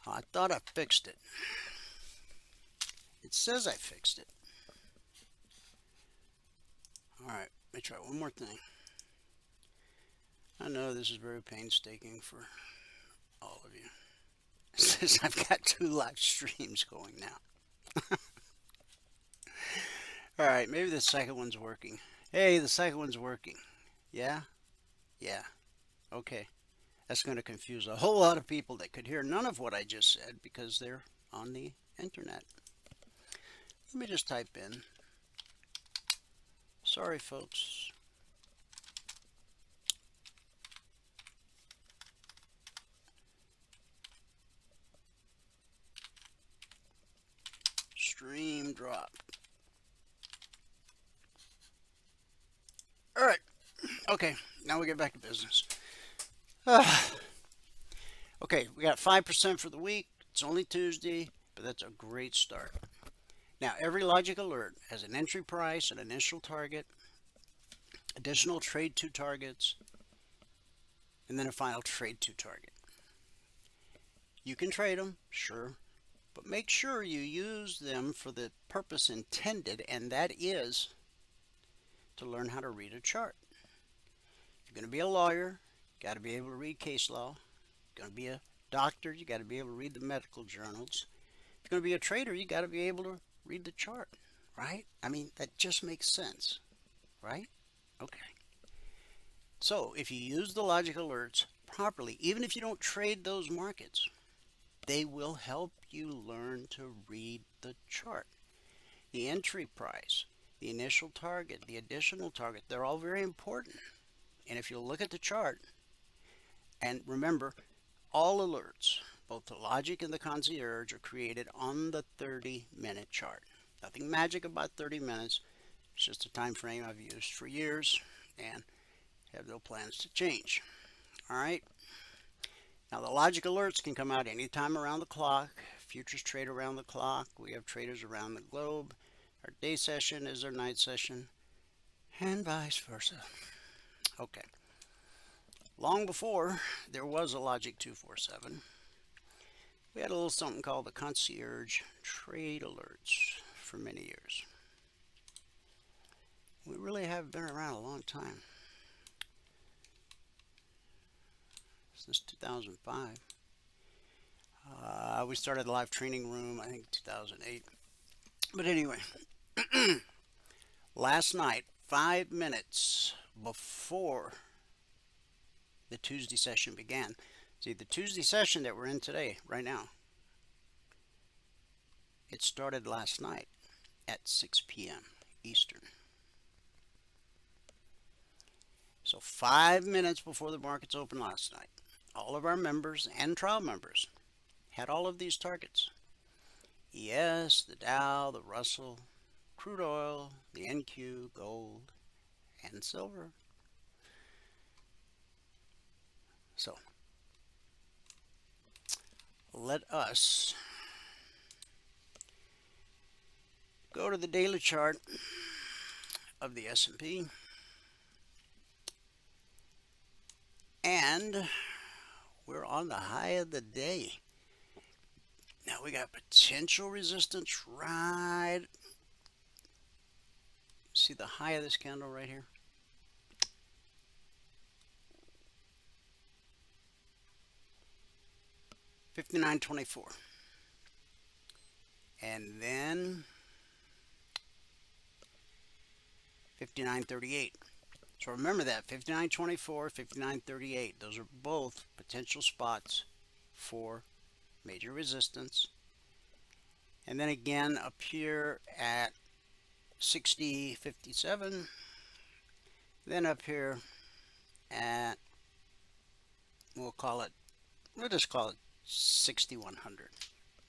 I thought I fixed it. It says I fixed it. Alright, let me try one more thing. I know this is very painstaking for all of you. It says I've got 2 live streams going now. Alright, maybe the second one's working. Hey, the second one's working. Yeah? Yeah. Okay. That's going to confuse a whole lot of people that could hear none of what I just said because they're on the internet. Let me just type in. Sorry, folks. Stream drop. All right. Okay. Now we get back to business. Okay. We got 5% for the week. It's only Tuesday, but that's a great start. Now, every logic alert has an entry price, an initial target, additional trade to targets, and then a final trade to target. You can trade them, sure, but make sure you use them for the purpose intended, and that is to learn how to read a chart. If you're going to be a lawyer, you got to be able to read case law. If you're going to be a doctor, you got to be able to read the medical journals. If you're going to be a trader, you got to be able to read the chart, right? I mean, that just makes sense, right? Okay. So if you use the logic alerts properly, even if you don't trade those markets, they will help you learn to read the chart. The entry price, the initial target, the additional target, they're all very important. And if you look at the chart, and remember, all alerts, both the logic and the concierge, are created on the 30-minute chart. Nothing magic about 30 minutes. It's just a time frame I've used for years and have no plans to change. All right. Now the logic alerts can come out anytime around the clock. Futures trade around the clock. We have traders around the globe. Our day session is our night session, and vice versa. Okay. Long before there was a Logic 247, we had a little something called the concierge trade alerts for many years. We really have been around a long time. Since 2005. We started a live training room, I think 2008. But anyway, last night, 5 minutes before the Tuesday session began. See, the Tuesday session that we're in today, right now, it started last night at 6 p.m. Eastern. So 5 minutes before the markets opened last night, all of our members and trial members had all of these targets. ES, the Dow, the Russell, crude oil, the NQ, gold, and silver. So let us go to the daily chart of the S&P, and we're on the high of the day. Now we got potential resistance right. See the high of this candle right here? $59.24. And then $59.38. So remember that, $59.24, $59.38. Those are both potential spots for major resistance. And then again up here at 60.57. Then up here at, we'll just call it 6,100.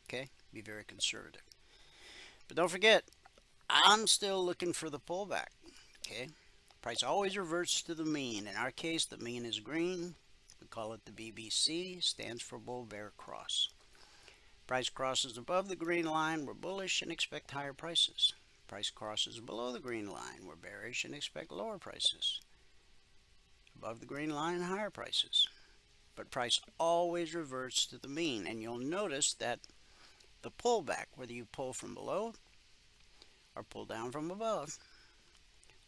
Okay, be very conservative. But don't forget, I'm still looking for the pullback. Okay, price always reverts to the mean. In our case, the mean is green. We call it the BBC, stands for bull bear cross. Price crosses above the green line, we're bullish and expect higher prices. Price crosses below the green line, we're bearish and expect lower prices. Above the green line, higher prices. but price always reverts to the mean. And you'll notice that the pullback, whether you pull from below or pull down from above,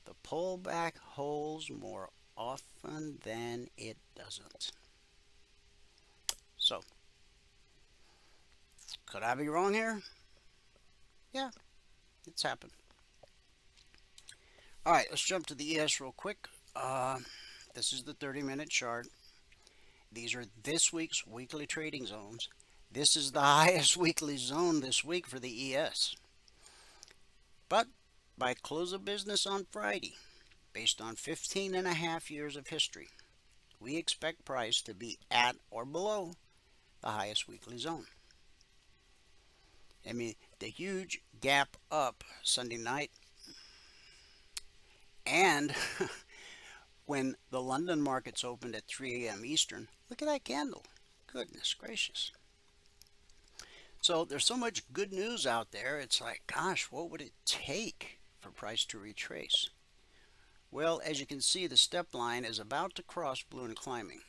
the pullback holds more often than it doesn't. So, could I be wrong here? Yeah, it's happened. All right, let's jump to the ES real quick. This is the 30-minute chart. These are this week's weekly trading zones. This is the highest weekly zone this week for the ES. But by close of business on Friday, based on 15 and a half years of history, we expect price to be at or below the highest weekly zone. I mean, the huge gap up Sunday night, and when the London markets opened at 3 a.m. Eastern, look at that candle. Goodness gracious. So there's so much good news out there. It's like, gosh, what would it take for price to retrace? Well, as you can see, the step line is about to cross blue and climbing.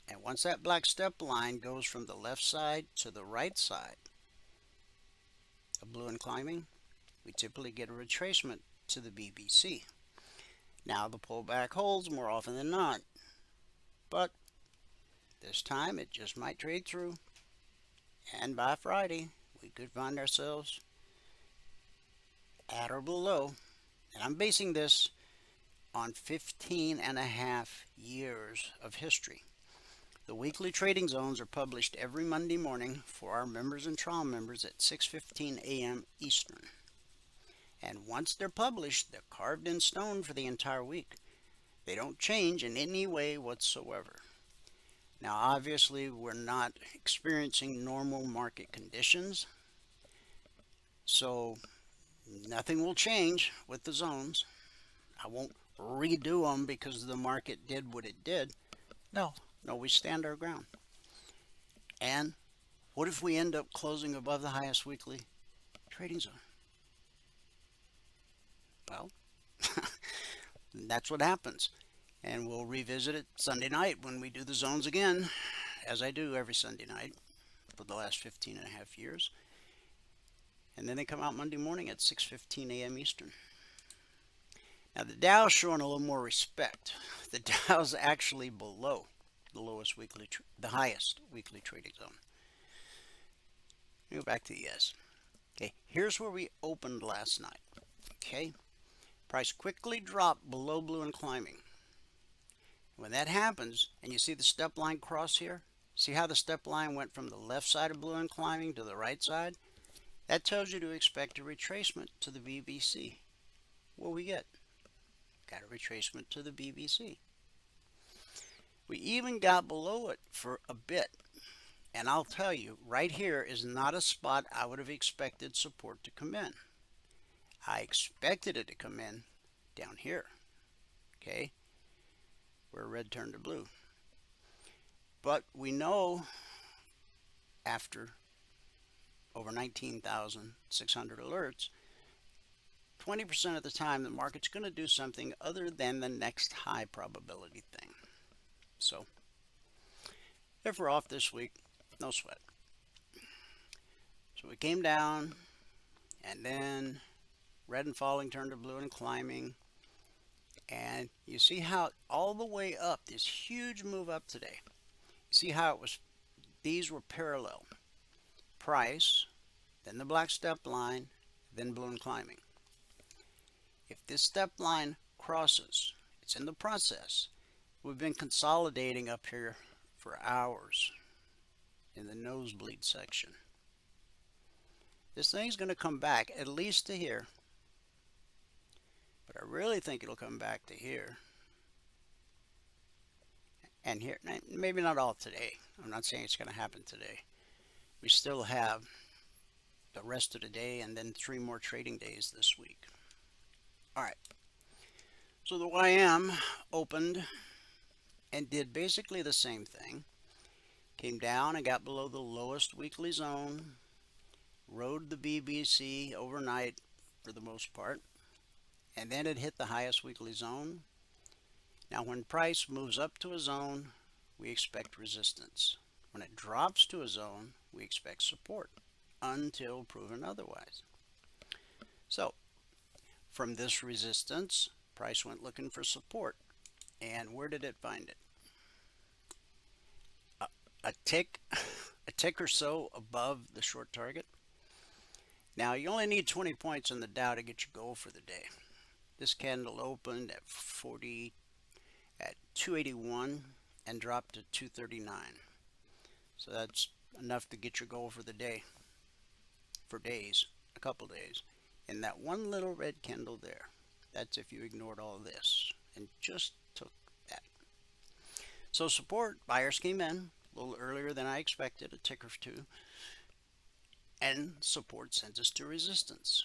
And once that black step line goes from the left side to the right side of blue and climbing, we typically get a retracement to the BBC. Now the pullback holds more often than not, but this time it just might trade through, and by Friday we could find ourselves at or below. And I'm basing this on 15 and a half years of history. The weekly trading zones are published every Monday morning for our members and trial members at 6:15 a.m. Eastern. And once they're published, they're carved in stone for the entire week. They don't change in any way whatsoever. Now, obviously, we're not experiencing normal market conditions, so nothing will change with the zones. I won't redo them because the market did what it did. No, we stand our ground. And what if we end up closing above the highest weekly trading zone? Well, that's what happens. And we'll revisit it Sunday night when we do the zones again, as I do every Sunday night for the last 15 and a half years. And then they come out Monday morning at 6:15 a.m. Eastern. Now the Dow's showing a little more respect. The Dow's actually below the lowest weekly, the highest weekly trading zone. Let me go back to the ES. Okay, here's where we opened last night. Okay, price quickly dropped below blue and climbing. When that happens, and you see the step line cross here, see how the step line went from the left side of blue and climbing to the right side? That tells you to expect a retracement to the BBC. What we get? Got a retracement to the BBC. We even got below it for a bit. And I'll tell you, right here is not a spot I would have expected support to come in. I expected it to come in down here, okay, where red turned to blue. But we know after over 19,600 alerts, 20% of the time the market's going to do something other than the next high probability thing. So if we're off this week, no sweat. So we came down, and then red and falling turned to blue and climbing. And you see how all the way up, this huge move up today. You see how it was, these were parallel. Price, then the black step line, then blue and climbing. If this step line crosses, it's in the process. We've been consolidating up here for hours in the nosebleed section. This thing's going to come back at least to here. But I really think it'll come back to here. And here, maybe not all today. I'm not saying it's going to happen today. We still have the rest of the day and then 3 more trading days this week. All right. So the YM opened and did basically the same thing. Came down and got below the lowest weekly zone. Rode the BBC overnight for the most part. And then it hit the highest weekly zone. Now when price moves up to a zone, we expect resistance. When it drops to a zone, we expect support until proven otherwise. So from this resistance, price went looking for support. And where did it find it? A tick, a tick or so above the short target. Now you only need 20 points in the Dow to get your goal for the day. This candle opened at 281 and dropped to 239. So that's enough to get your goal for the day, for days, a couple days. And that one little red candle there, that's if you ignored all of this and just took that. So support, buyers came in a little earlier than I expected, a tick or two. And support sends us to resistance,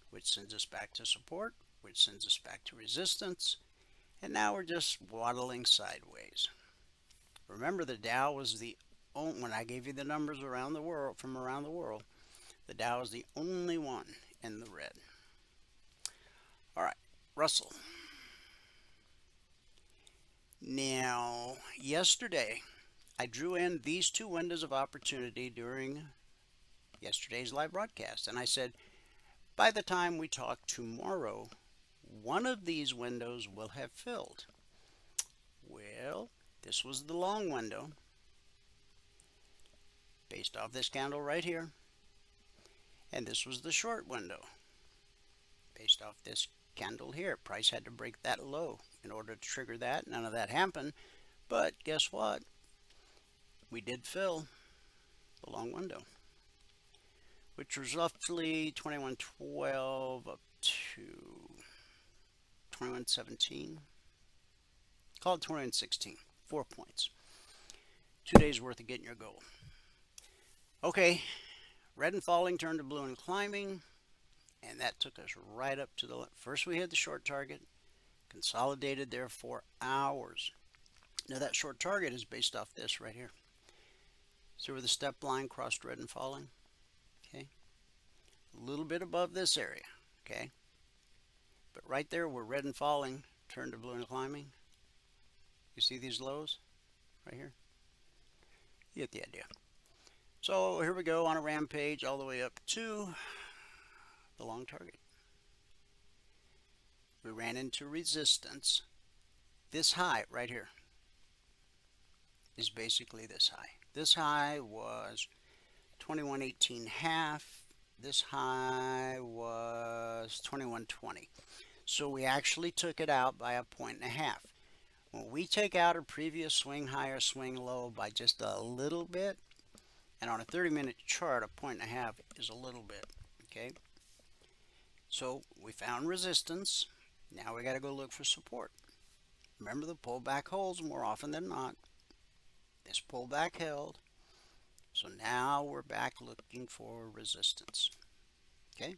which sends us back to support, which sends us back to resistance. And now we're just waddling sideways. Remember, the Dow was the only, when I gave you the numbers around the world, from around the world, the Dow is the only one in the red. All right, Russell. Now, yesterday, I drew in these two windows of opportunity during yesterday's live broadcast. And I said, by the time we talk tomorrow, one of these windows will have filled. Well, this was the long window based off this candle right here. And this was the short window based off this candle here. Price had to break that low in order to trigger that. None of that happened. But guess what? We did fill the long window, which was roughly 2112 up to 2117. Call it 2116. 4 points. 2 days worth of getting your goal. Okay, red and falling turned to blue and climbing, and that took us right up to the left. First we had the short target, consolidated there for hours. Now that short target is based off this right here. See where the step line crossed red and falling? Okay, a little bit above this area, okay? But right there where red and falling turned to blue and climbing, you see these lows right here? You get the idea. So here we go on a rampage all the way up to the long target. We ran into resistance. This high right here is basically this high. This high was 2118.5. This high was 2120. So we actually took it out by 1.5 points. When we take out a previous swing high or swing low by just a little bit, and on a 30-minute chart, 1.5 points is a little bit, okay? So we found resistance. Now we got to go look for support. Remember, the pullback holds more often than not. This pullback held. So now we're back looking for resistance, okay?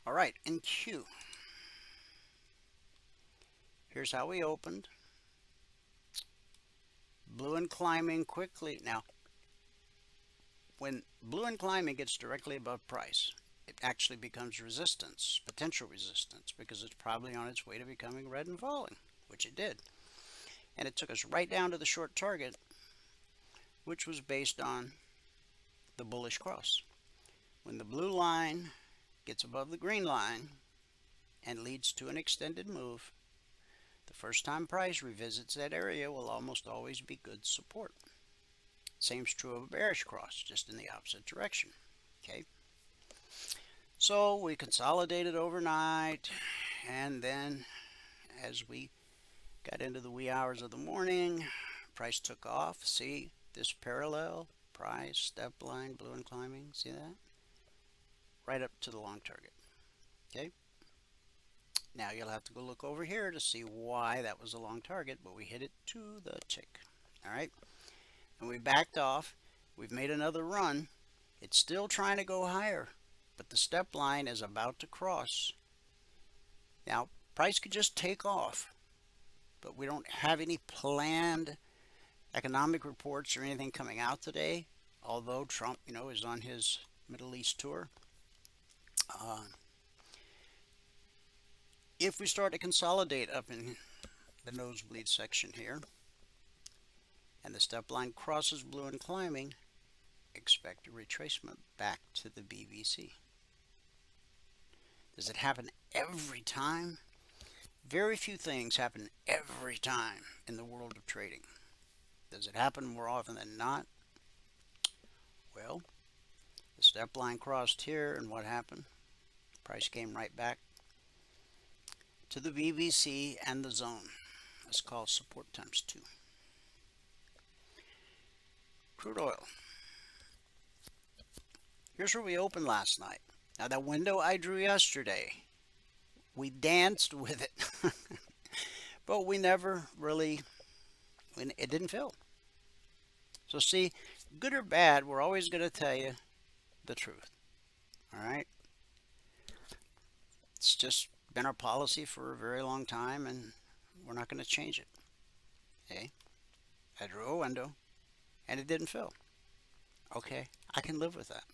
All right, in Q. Here's how we opened. Blue and climbing quickly. Now, when blue and climbing gets directly above price, it actually becomes resistance, potential resistance, because it's probably on its way to becoming red and falling, which it did. And it took us right down to the short target, which was based on the bullish cross. When the blue line gets above the green line and leads to an extended move, the first time price revisits that area will almost always be good support. Same's true of a bearish cross, just in the opposite direction. Okay. So we consolidated overnight, and then as we got into the wee hours of the morning, price took off. See this parallel, price, step line, blue and climbing, see that? Right up to the long target. Okay. Now you'll have to go look over here to see why that was a long target, but we hit it to the tick. All right. And we backed off. We've made another run. It's still trying to go higher, but the step line is about to cross. Now, price could just take off, but we don't have any planned economic reports or anything coming out today, although Trump, is on his Middle East tour. If we start to consolidate up in the nosebleed section here, and the step line crosses blue and climbing, expect a retracement back to the BBC. Does it happen every time? Very few things happen every time in the world of trading. Does it happen more often than not? Well, the step line crossed here, and what happened? Price came right back to the BBC and the zone. Let's call support times 2. Crude oil. Here's where we opened last night. Now, that window I drew yesterday, we danced with it, but we never really, it didn't fill. So see, good or bad, we're always going to tell you the truth. All right? It's just been our policy for a very long time, and we're not going to change it. Okay? I drew a window, and it didn't fill. Okay, I can live with that.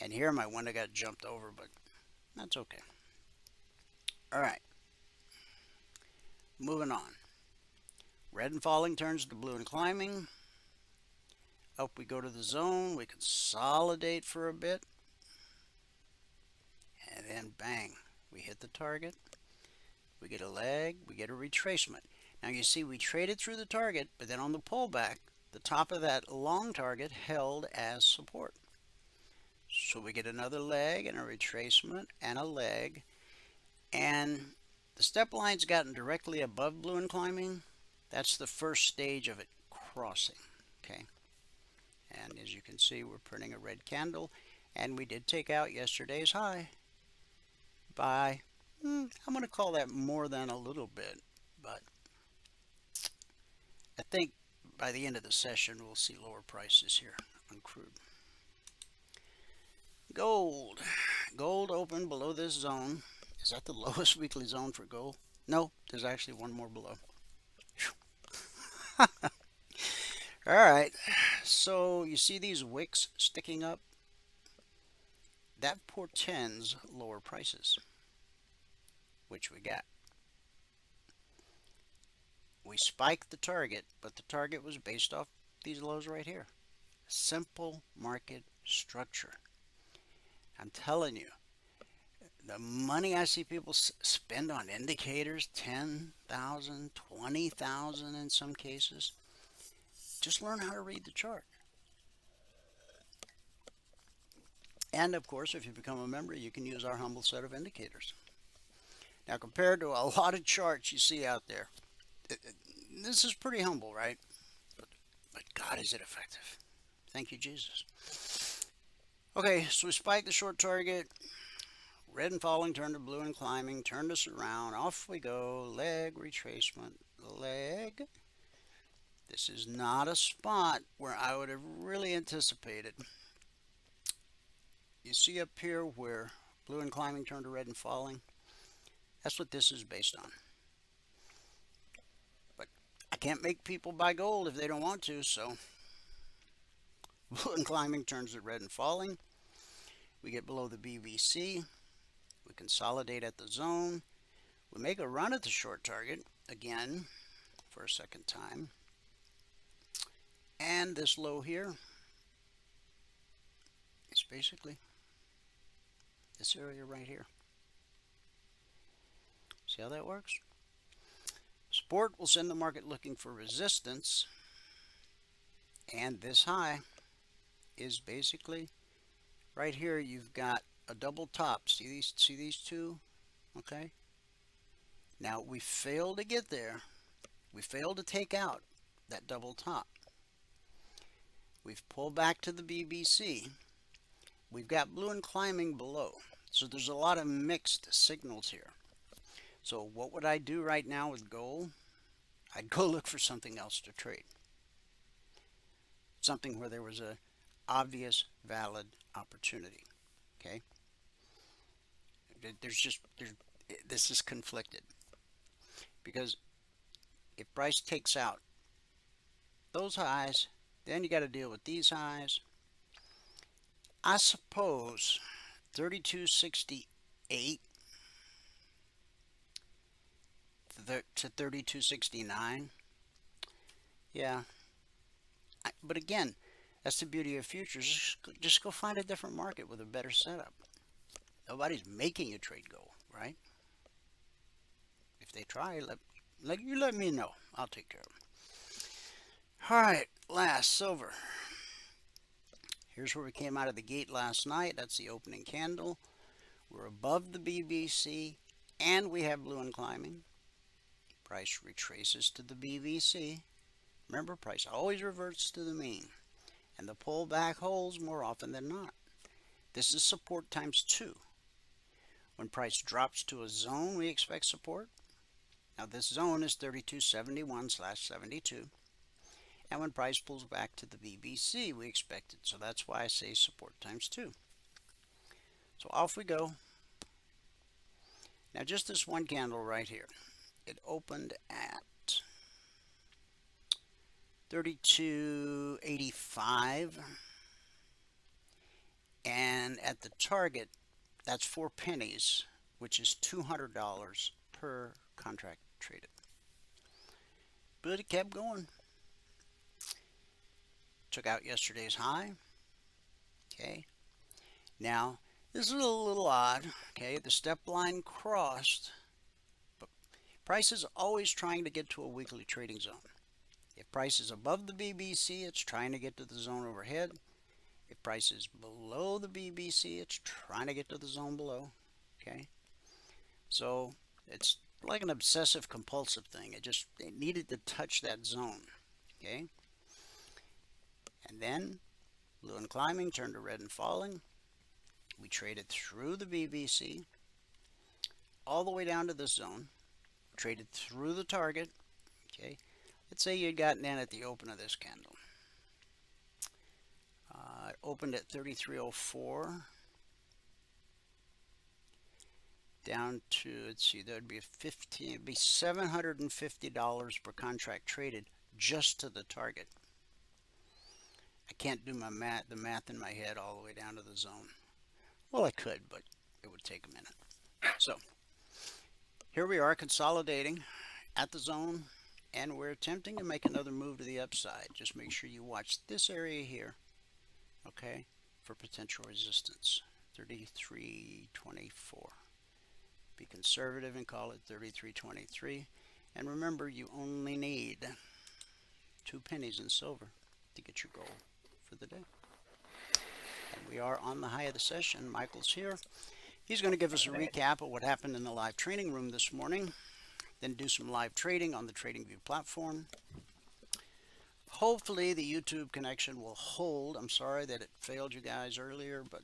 And here my window got jumped over, but that's okay. All right. Moving on. Red and falling turns to blue and climbing. Up we go to the zone. We consolidate for a bit. And then bang, we hit the target. We get a leg. We get a retracement. Now you see we traded through the target, but then on the pullback, the top of that long target held as support. So we get another leg and a retracement and a leg. And the step line's gotten directly above blue and climbing. That's the first stage of it crossing. Okay. And as you can see, we're printing a red candle. And we did take out yesterday's high by, I'm going to call that more than a little bit. But I think by the end of the session, we'll see lower prices here on crude. Gold. Gold opened below this zone. Is that the lowest weekly zone for gold? No, there's actually one more below. All right. So you see these wicks sticking up? That portends lower prices, which we got. We spiked the target, but the target was based off these lows right here. Simple market structure. I'm telling you, the money I see people spend on indicators, 10,000, 20,000 in some cases, just learn how to read the chart. And of course, if you become a member, you can use our humble set of indicators. Now, compared to a lot of charts you see out there, this is pretty humble, right? But God, is it effective. Thank you, Jesus. Okay, so we spiked the short target. Red and falling turned to blue and climbing, turned us around. Off we go. Leg, retracement, leg. This is not a spot where I would have really anticipated. You see up here where blue and climbing turned to red and falling? That's what this is based on. But I can't make people buy gold if they don't want to, so blue and climbing turns to red and falling. We get below the BBC. We consolidate at the zone. We make a run at the short target again for a second time. And this low here is basically this area right here. See how that works? Support will send the market looking for resistance. And this high is basically right here. You've got a double top. See these two? Okay. Now we failed to get there. We failed to take out that double top. We've pulled back to the BBC. We've got blue and climbing below. So there's a lot of mixed signals here. So what would I do right now with gold? I'd go look for something else to trade. Something where there was a obvious valid opportunity. Okay? This is conflicted. Because if price takes out those highs, then you got to deal with these highs. I suppose 3268 to 3269 Yeah. But again, that's the beauty of futures. Just go find a different market with a better setup. Nobody's making you trade gold, right? If they try, let me know. I'll take care of them. All right, last silver. Here's where we came out of the gate last night. That's the opening candle. We're above the BBC, and we have blue and climbing. Price retraces to the BBC. Remember, price always reverts to the mean, and the pullback holds more often than not. This is support times 2. When price drops to a zone, we expect support. Now this zone is 3271/72. And when price pulls back to the BBC, we expect it. So that's why I say support times 2. So off we go. Now just this one candle right here. It opened at 32.85. And at the target, that's 4 pennies, which is $200 per contract traded. But it kept going. Took out yesterday's high. Okay. Now, this is a little odd. Okay, the step line crossed, but price is always trying to get to a weekly trading zone. If price is above the BBC, it's trying to get to the zone overhead. If price is below the BBC, it's trying to get to the zone below. Okay, so it's like an obsessive compulsive thing. It needed to touch that zone. Okay, and then blue and climbing turned to red and falling. We traded through the BBC all the way down to this zone. Traded through the target. Okay, let's say you'd gotten in at the open of this candle. It opened at 33.04. Down to, let's see, that'd be it'd be $750 per contract traded just to the target. I can't do the math in my head all the way down to the zone. Well, I could, but it would take a minute. So here we are consolidating at the zone, and we're attempting to make another move to the upside. Just make sure you watch this area here, okay, for potential resistance. 33.24. Be conservative and call it 33.23. And remember, you only need 2 pennies in silver to get your goal for the day. And we are on the high of the session. Michael's here. He's going to give us a recap of what happened in the live training room this morning, then do some live trading on the TradingView platform. Hopefully the YouTube connection will hold. I'm sorry that it failed you guys earlier, but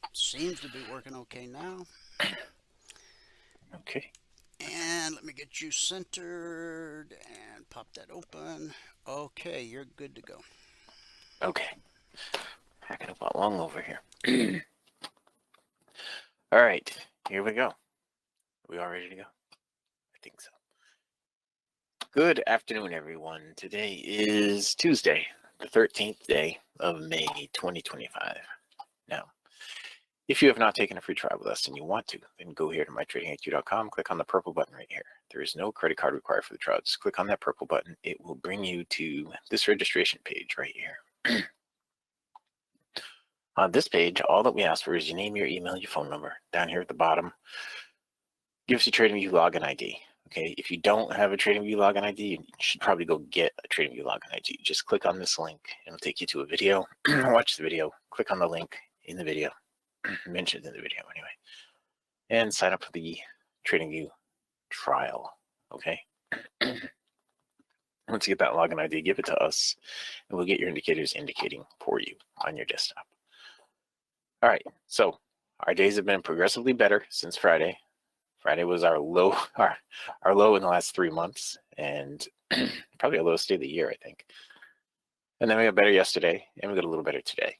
it seems to be working okay now. Okay. And let me get you centered and pop that open. Okay, you're good to go. Okay. Packing up along over here. All right, here we go. Are we all ready to go? I think so. Good afternoon, everyone. Today is Tuesday, the 13th day of May 2025. Now, if you have not taken a free trial with us and you want to, then go here to mytradinghq.com, click on the purple button right here. There is no credit card required for the trial. Just click on that purple button. It will bring you to this registration page right here. On this page, all that we ask for is your name, your email, your phone number. Down here at the bottom, give us your TradingView login ID. Okay, if you don't have a TradingView login ID, you should probably go get a TradingView login ID. Just click on this link. It'll take you to a video. Watch the video. Click on the link in the video. Mentioned in the video anyway. And sign up for the TradingView trial. Okay. Once you get that login ID, give it to us, and we'll get your indicators indicating for you on your desktop. All right, so our days have been progressively better since Friday. Friday was our low, our low in the last 3 months, and probably our lowest day of the year, I think. And then we got better yesterday, and we got a little better today.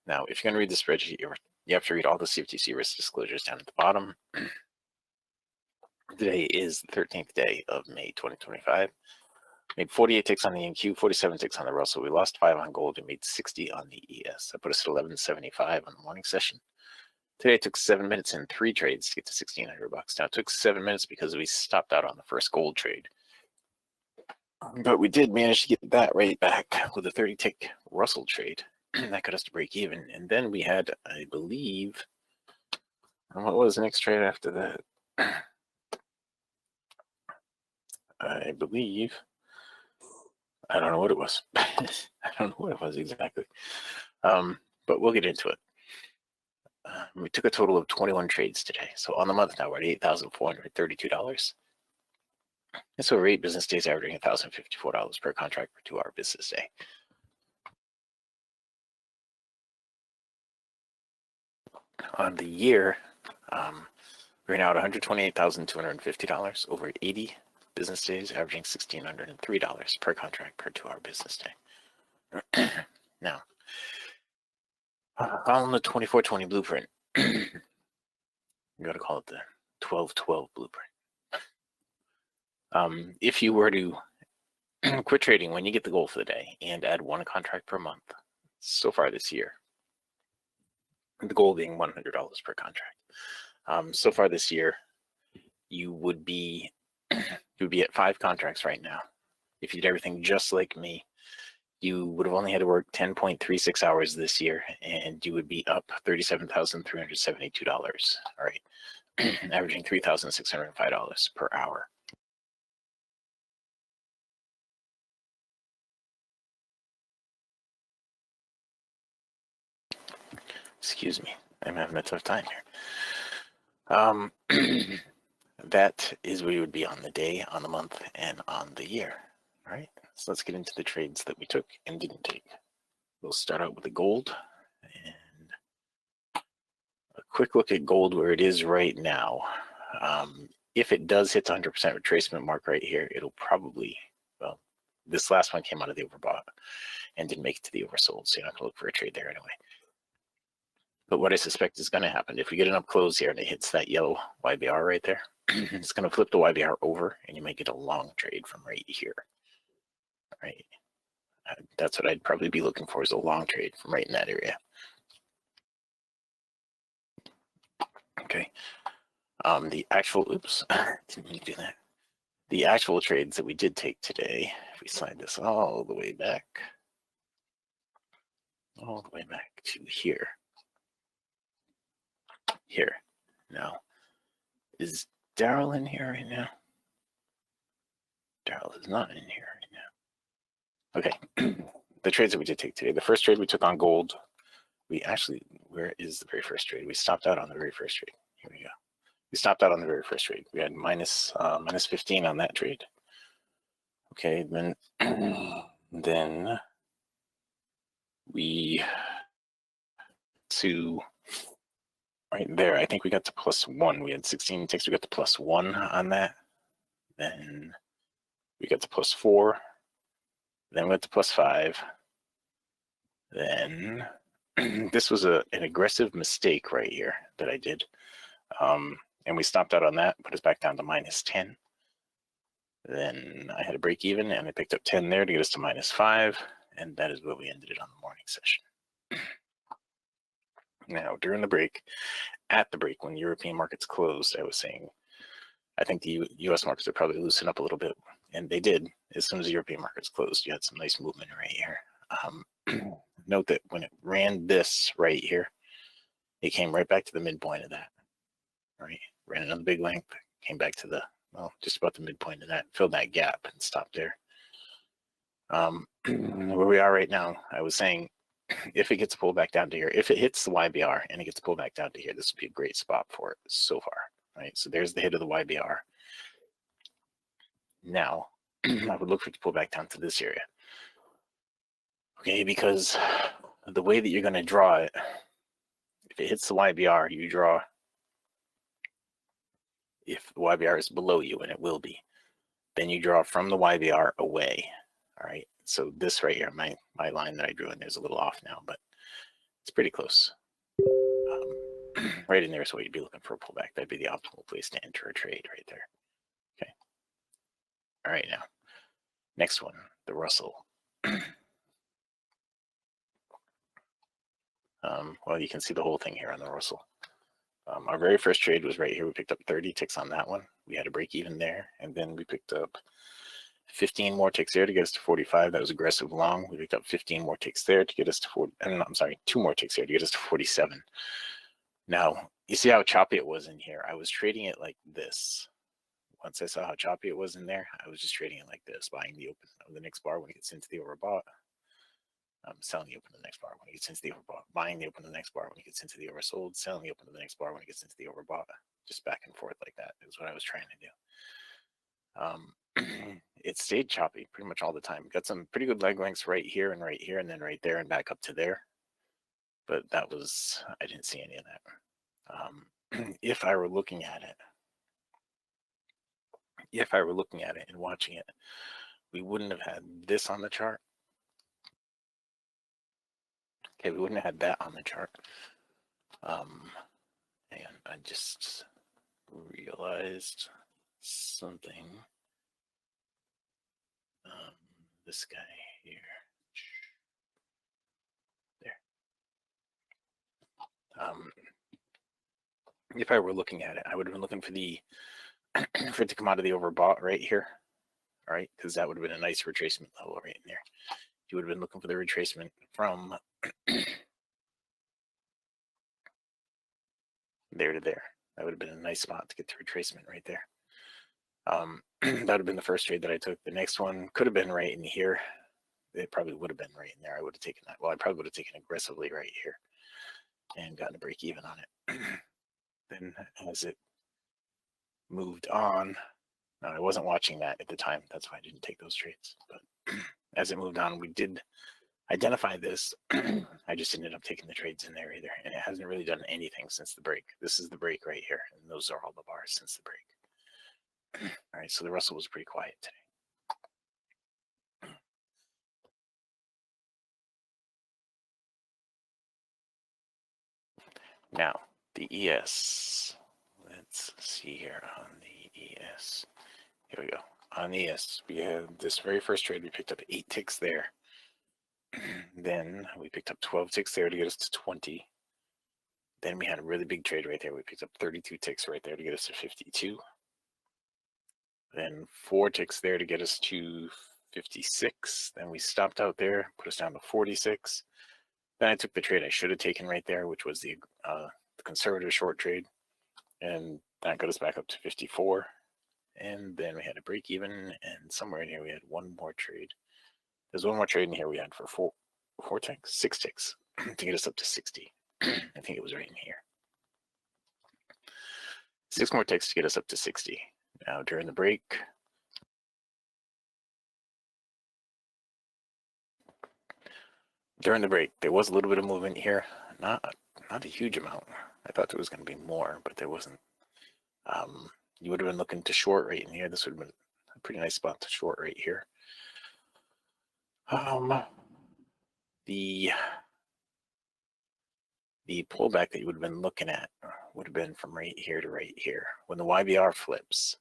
Now, if you're going to read the spreadsheet, you have to read all the CFTC risk disclosures down at the bottom. Today is the 13th day of May 2025. Made 48 ticks on the NQ, 47 ticks on the Russell. We lost 5 on gold and made 60 on the ES. That put us at 1175 on the morning session. Today it took 7 minutes and 3 trades to get to $1,600. Now it took 7 minutes because we stopped out on the first gold trade. But we did manage to get that right back with a 30 tick Russell trade. That got us to break even. And then we had, I believe, what was the next trade after that? I believe, I don't know what it was. I don't know what it was exactly. But we'll get into it. We took a total of 21 trades today. So on the month now, we're at $8,432. And so 8 business days averaging $1,054 per contract per 2-hour business day. On the year, we're now at $128,250 over 80 business days, averaging $1,603 per contract per 2-hour business day. Now, on the 2420 blueprint, you got to call it the 1212 blueprint. If you were to quit trading when you get the goal for the day and add 1 contract per month, so far this year, the goal being $100 per contract. So far this year, you would be at 5 contracts right now. If you did everything just like me, you would have only had to work 10.36 hours this year, and you would be up $37,372. All right, averaging $3,605 per hour. Excuse me, I'm having a tough time here. That is where you would be on the day, on the month, and on the year. All right, so let's get into the trades that we took and didn't take. We'll start out with the gold, and a quick look at gold where it is right now. If it does hit the 100% retracement mark right here, it'll probably, well, this last one came out of the overbought and didn't make it to the oversold, so you're not going to look for a trade there anyway. But what I suspect is going to happen, if we get an up close here and it hits that yellow YBR right there, it's going to flip the YBR over, and you might get a long trade from right here. Right, that's what I'd probably be looking for, is a long trade from right in that area. Okay. The actual, oops, didn't mean to do that. The actual trades that we did take today, if we slide this all the way back to here. Here. Now, is Daryl in here right now? Daryl is not in here right now. Okay. The trades that we did take today. The first trade we took on gold. We actually, where is the very first trade? We stopped out on the very first trade. Here we go. We stopped out on the very first trade. We had minus 15 on that trade. Okay, then we to right there. I think we got to +1. We had 16 ticks. We got to +1 on that. Then we got to +4. Then we went to +5. Then this was an aggressive mistake right here that I did. And we stopped out on that, put us back down to -10. Then I had a break even, and I picked up 10 there to get us to -5, and that is where we ended it on the morning session. Now, during the break, at the break, when European markets closed, I was saying, I think the U.S. markets would probably loosen up a little bit, and they did. As soon as the European markets closed, you had some nice movement right here. Note that when it ran this right here, it came right back to the midpoint of that. Right, ran another big length, came back to the, well, just about the midpoint of that, filled that gap and stopped there. Where we are right now, I was saying, if it gets pulled back down to here, if it hits the YBR and it gets pulled back down to here, this would be a great spot for it so far. Right, so there's the hit of the YBR. Now, I would look for it to pull back down to this area. Okay, because the way that you're going to draw it, if it hits the YBR, you draw. If the YBR is below you, and it will be, then you draw from the YBR away. All right, so this right here, my line that I drew in there is a little off now, but it's pretty close. Right in there is what you'd be looking for a pullback. That'd be the optimal place to enter a trade right there. Okay. All right, now, next one, the Russell. Well, you can see the whole thing here on the Russell. Our very first trade was right here. We picked up 30 ticks on that one. We had a break even there, and then we picked up 15 more ticks there to get us to 45. That was aggressive long. We picked up 15 more ticks there to get us to 40. I'm sorry, 2 more ticks there to get us to 47. Now, you see how choppy it was in here? I was trading it like this. Once I saw how choppy it was in there, I was just trading it like this, buying the open of the next bar when it gets into the overbought. Selling the open of the next bar when it gets into the overbought. Buying the open of the next bar when it gets into the oversold. Selling the open of the next bar when it gets into the overbought. Just back and forth like that is what I was trying to do. It stayed choppy pretty much all the time. Got some pretty good leg lengths right here, and then right there, and back up to there. But that was, I didn't see any of that. If I were looking at it, and watching it, we wouldn't have had this on the chart. Okay, we wouldn't have had that on the chart. Hang on, I just realized something. This guy here. There. If I were looking at it, I would have been looking for the for it to come out of the overbought right here. All right, because that would have been a nice retracement level right in there. You would have been looking for the retracement from there to there. That would have been a nice spot to get the retracement right there. That would have been the first trade that I took. The next one could have been right in here. It probably would have been right in there. I would have taken that. Well, I probably would have taken aggressively right here and gotten a break even on it. Then as it moved on, I wasn't watching that at the time. That's why I didn't take those trades. But as it moved on, we did identify this. I just ended up taking the trades in there either. And it hasn't really done anything since the break. This is the break right here. And those are all the bars since the break. All right, so the Russell was pretty quiet today. Now, the ES. Let's see here on the ES. Here we go. On the ES, we had this very first trade. We picked up 8 ticks there. Then we picked up 12 ticks there to get us to 20. Then we had a really big trade right there. We picked up 32 ticks right there to get us to 52. Then 4 ticks there to get us to 56. Then we stopped out there, put us down to 46. Then I took the trade I should have taken right there, which was the conservative short trade. And that got us back up to 54. And then we had a break even, and somewhere in here we had one more trade. There's one more trade in here we had for 6 ticks to get us up to 60. I think it was right in here. 6 more ticks to get us up to 60. Now during the break, there was a little bit of movement here. Not a huge amount. I thought there was going to be more, but there wasn't. You would have been looking to short right in here. This would have been a pretty nice spot to short right here. The pullback that you would have been looking at would have been from right here to right here. When the YBR flips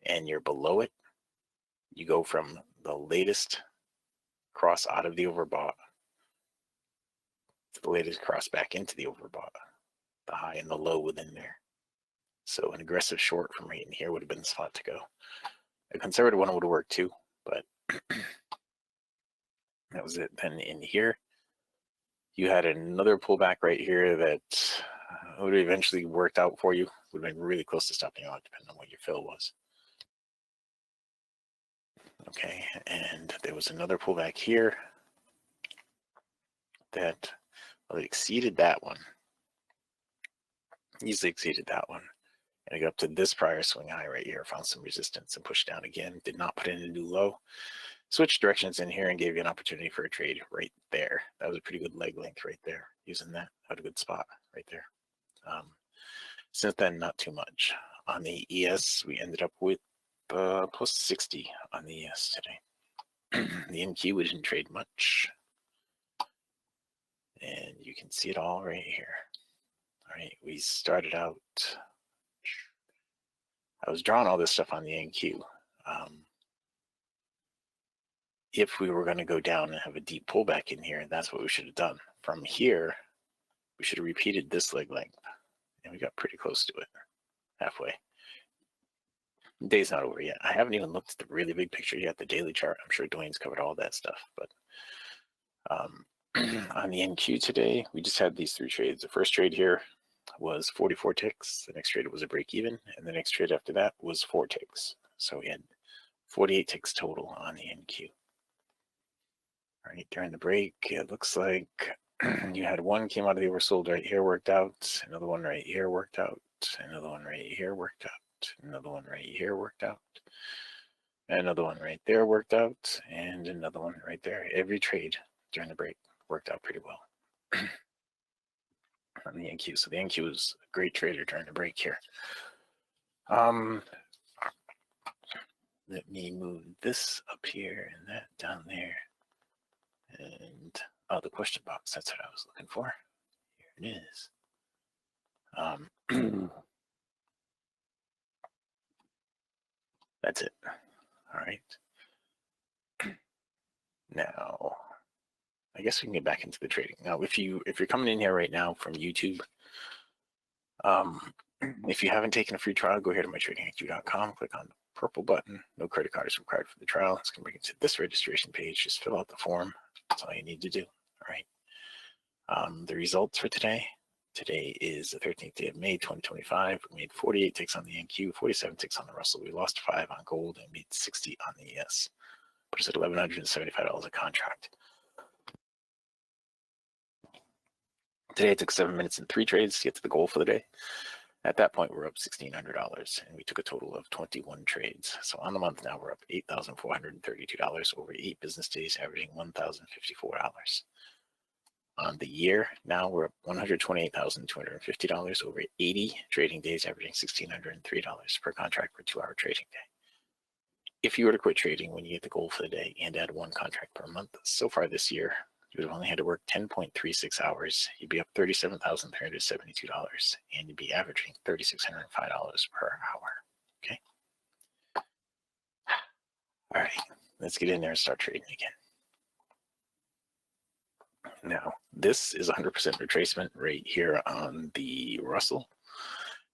and you're below it, you go from the latest cross out of the overbought to the latest cross back into the overbought, the high and the low within there. So an aggressive short from right in here would have been the spot to go. A conservative one would have worked too, but that was it. Then in here, you had another pullback right here that would have eventually worked out for you. Would have been really close to stopping out, depending on what your fill was. Okay, and there was another pullback here that, well, it exceeded that one. Easily exceeded that one. And I got up to this prior swing high right here, found some resistance and pushed down again. Did not put in a new low. Switched directions in here and gave you an opportunity for a trade right there. That was a pretty good leg length right there. Using that, had a good spot right there. Since then, not too much. On the ES, we ended up with plus 60 on the ES today. The NQ, we didn't trade much. And you can see it all right here. All right, we started out, I was drawing all this stuff on the NQ. If we were going to go down and have a deep pullback in here, that's what we should have done. From here, we should have repeated this leg length. And we got pretty close to it, halfway. Day's not over yet. I haven't even looked at the really big picture yet, the daily chart. I'm sure Dwayne's covered all that stuff, but on the NQ today, we just had these 3 trades. The first trade here was 44 ticks. The next trade was a break even, and the next trade after that was 4 ticks. So we had 48 ticks total on the NQ. All right, during the break, it looks like you had one came out of the oversold right here, worked out. Another one right here worked out. Another one right here worked out. Another one right here worked out. Another one right there worked out, and another one right there. Every trade during the break worked out pretty well on the NQ. So the NQ was a great trader during the break here. Let me move this up here and that down there. And the question box, that's what I was looking for. Here it is. That's it. All right. Now, I guess we can get back into the trading. Now, if you're coming in here right now from YouTube, if you haven't taken a free trial, go here to mytradingIQ.com, click on the purple button. No credit card is required for the trial. It's going to bring you to this registration page. Just fill out the form. That's all you need to do. All right. The results for today. Today is the 13th day of May, 2025. We made 48 ticks on the NQ, 47 ticks on the Russell. We lost 5 on gold and made 60 on the ES. Put us at $1,175 a contract. Today it took 7 minutes and 3 trades to get to the goal for the day. At that point, we're up $1,600, and we took a total of 21 trades. So on the month now, we're up $8,432 over 8 business days, averaging $1,054. On the year, now we're up $128,250 over 80 trading days, averaging $1,603 per contract per 2-hour trading day. If you were to quit trading when you get the goal for the day and add 1 contract per month, so far this year, you would have only had to work 10.36 hours. You'd be up $37,372, and you'd be averaging $3,605 per hour. Okay. All right, let's get in there and start trading again. Now, this is 100% retracement right here on the Russell.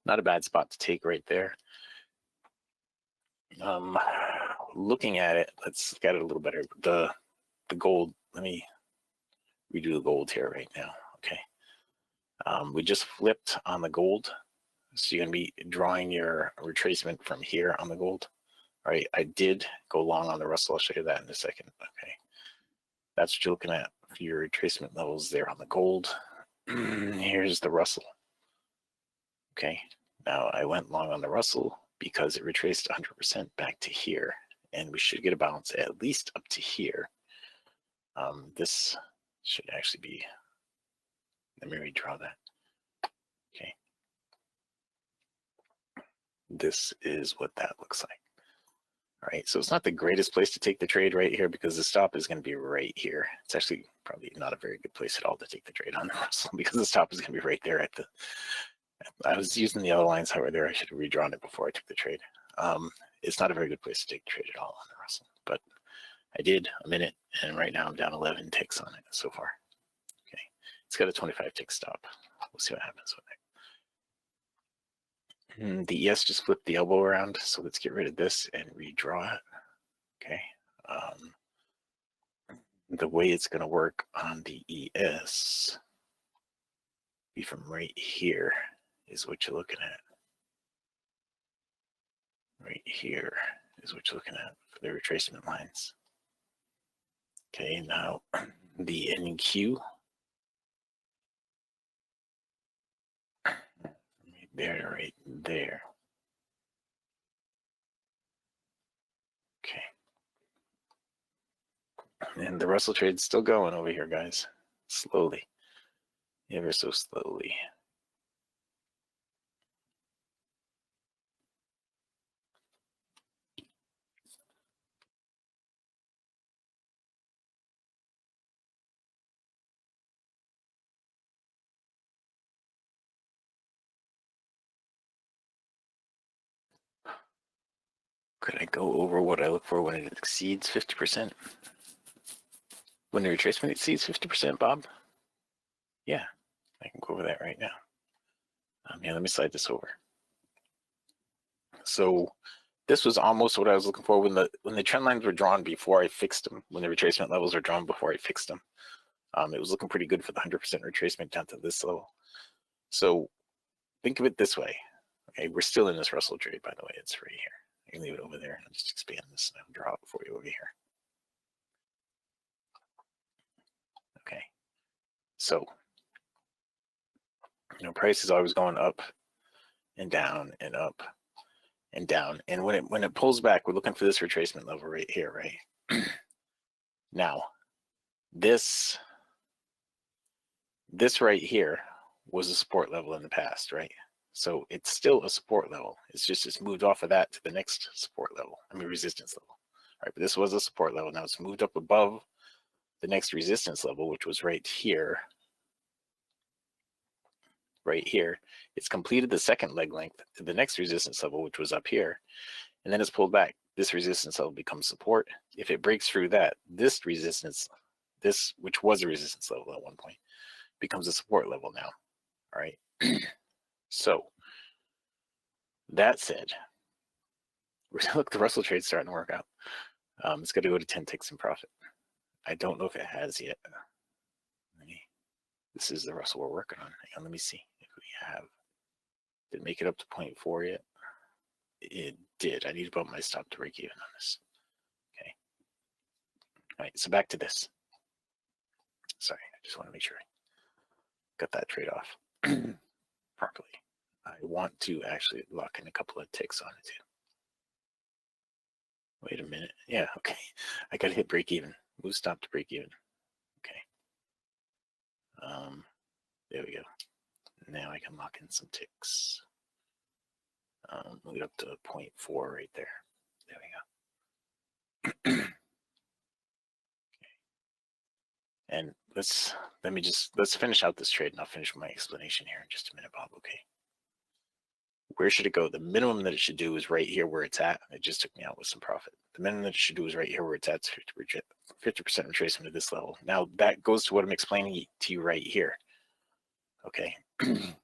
Not a bad spot to take right there. Looking at it, let's look at it a little better. The gold, let me redo the gold here right now. Okay. We just flipped on the gold. So you're going to be drawing your retracement from here on the gold. All right. I did go long on the Russell. I'll show you that in a second. Okay. That's what you're looking at for your retracement levels there on the gold. Here's the Russell. Okay. Now I went long on the Russell because it retraced 100% back to here. And we should get a bounce at least up to here. This should actually be, let me redraw that. Okay. This is what that looks like. All right, so it's not the greatest place to take the trade right here because the stop is going to be right here. It's actually probably not a very good place at all to take the trade on the Russell because the stop is going to be right there at the, I was using the other lines that were there. I should have redrawn it before I took the trade. It's not a very good place to take the trade at all on the Russell, but I did a minute, and right now I'm down 11 ticks on it so far. Okay, it's got a 25 tick stop. We'll see what happens with it. The ES just flipped the elbow around, so let's get rid of this and redraw it. Okay. The way it's going to work on the ES be from right here is what you're looking at. Right here is what you're looking at for the retracement lines. Okay, now the NQ. There, right there. Okay. And the Russell trade's still going over here, guys. Slowly. Ever so slowly. Could I go over what I look for when it exceeds 50%? When the retracement exceeds 50%, Bob? Yeah, I can go over that right now. Yeah, let me slide this over. So This was almost what I was looking for when the trend lines were drawn before I fixed them, when the retracement levels were drawn before I fixed them. It was looking pretty good for the 100% retracement down to this level. So think of it this way. Okay, we're still in this Russell trade, by the way. It's right here. I can leave it over there and just expand this and draw it for you over here. Okay, so price is always going up and down and up and down. And when it pulls back, we're looking for this retracement level right here, right? Now, this right here was a support level in the past, right? So it's still a support level. It's moved off of that to the next support level. Resistance level. All right, but this was a support level. Now it's moved up above the next resistance level, which was right here. Right here. It's completed the second leg length to the next resistance level, which was up here. And then it's pulled back. This resistance level becomes support. If it breaks through that, this resistance, which was a resistance level at one point, becomes a support level now. All right. So that said, look, the Russell trade's starting to work out. It's got to go to 10 ticks in profit. I don't know if it has yet. This is the Russell we're working on. Hang on, let me see if we have. Did it make it up to 0.4 yet? It did. I need to bump my stop to break even on this. Okay. All right, so back to this. Sorry, I just want to make sure I got that trade off properly. I want to actually lock in a couple of ticks on it too. Wait a minute. Yeah, okay. I got to hit break even. Move stop to break even. Okay. There we go. Now I can lock in some ticks. Move it up to 0.4 right there. There we go. Okay. And let's finish out this trade, and I'll finish my explanation here in just a minute, Bob. Okay. Where should it go? The minimum that it should do is right here where it's at. It just took me out with some profit. The minimum that it should do is right here where it's at, 50% retracement at this level. Now that goes to what I'm explaining to you right here. Okay. And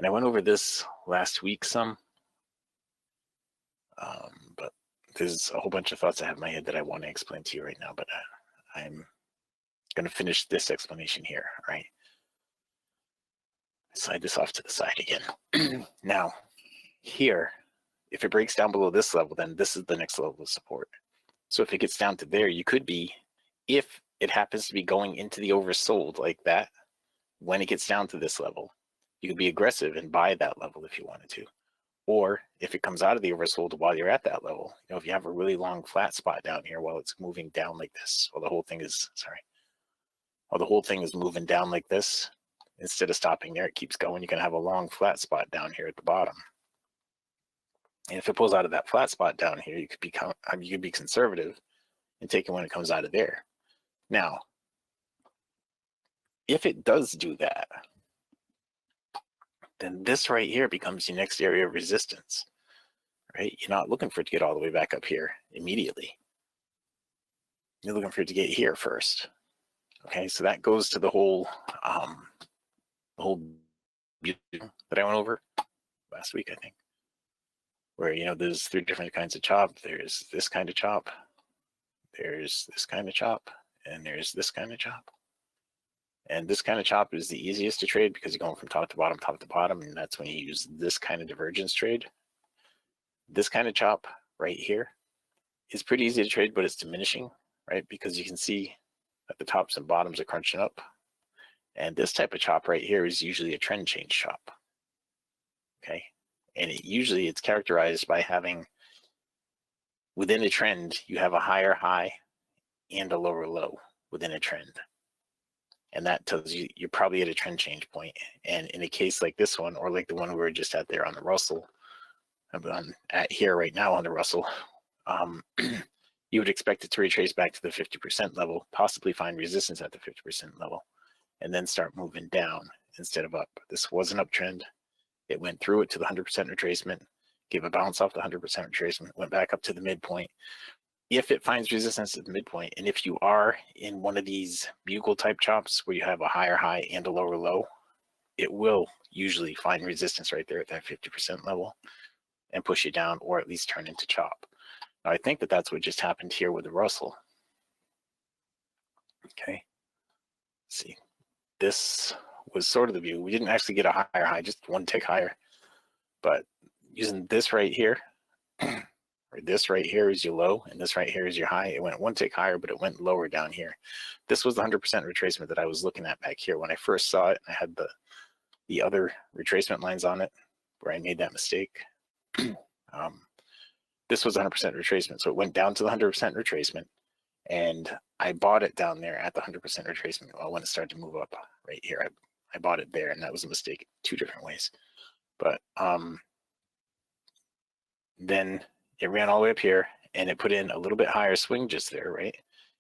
I went over this last week some, but there's a whole bunch of thoughts I have in my head that I want to explain to you right now, but I'm going to finish this explanation here, right? Slide this off to the side again. Now, here, if it breaks down below this level, then this is the next level of support. So if it gets down to there, you could be, if it happens to be going into the oversold like that, when it gets down to this level, you could be aggressive and buy that level if you wanted to. Or if it comes out of the oversold while you're at that level, if you have a really long flat spot down here while it's moving down like this, while the whole thing is, while the whole thing is moving down like this, instead of stopping there, it keeps going. You can have a long flat spot down here at the bottom. And if it pulls out of that flat spot down here, you could be conservative and take it when it comes out of there. Now, if it does do that, then this right here becomes your next area of resistance, right? You're not looking for it to get all the way back up here immediately. You're looking for it to get here first. Okay, so that goes to the whole that I went over last week, I think, where there's 3 different kinds of chop. There's this kind of chop, there's this kind of chop, and there's this kind of chop. And this kind of chop is the easiest to trade because you're going from top to bottom, and that's when you use this kind of divergence trade. This kind of chop right here is pretty easy to trade, but it's diminishing, right? Because you can see that the tops and bottoms are crunching up. And this type of chop right here is usually a trend change chop. Okay. And it's characterized by having, within a trend, you have a higher high and a lower low within a trend. And that tells you you're probably at a trend change point. And in a case like this one, or like the one we were just at there on the Russell, I'm at here right now on the Russell, you would expect it to retrace back to the 50% level, possibly find resistance at the 50% level, and then start moving down instead of up. This was an uptrend. It went through it to the 100% retracement, gave a bounce off the 100% retracement, went back up to the midpoint. If it finds resistance at the midpoint, and if you are in one of these bugle type chops where you have a higher high and a lower low, it will usually find resistance right there at that 50% level. and push you down, or at least turn into chop. Now, I think that that's what just happened here with the Russell. Okay. Let's see, this was sort of the view. We didn't actually get a higher high, just one tick higher. But using this right here, or this right here is your low, and this right here is your high. It went one tick higher, but it went lower down here. This was the 100% retracement that I was looking at back here. When I first saw it, I had the other retracement lines on it where I made that mistake. This was 100% retracement. So it went down to the 100% retracement, and I bought it down there at the 100% retracement. Well, when it started to move up right here, I bought it there, and that was a mistake 2 different ways. But then it ran all the way up here, and it put in a little bit higher swing just there, right?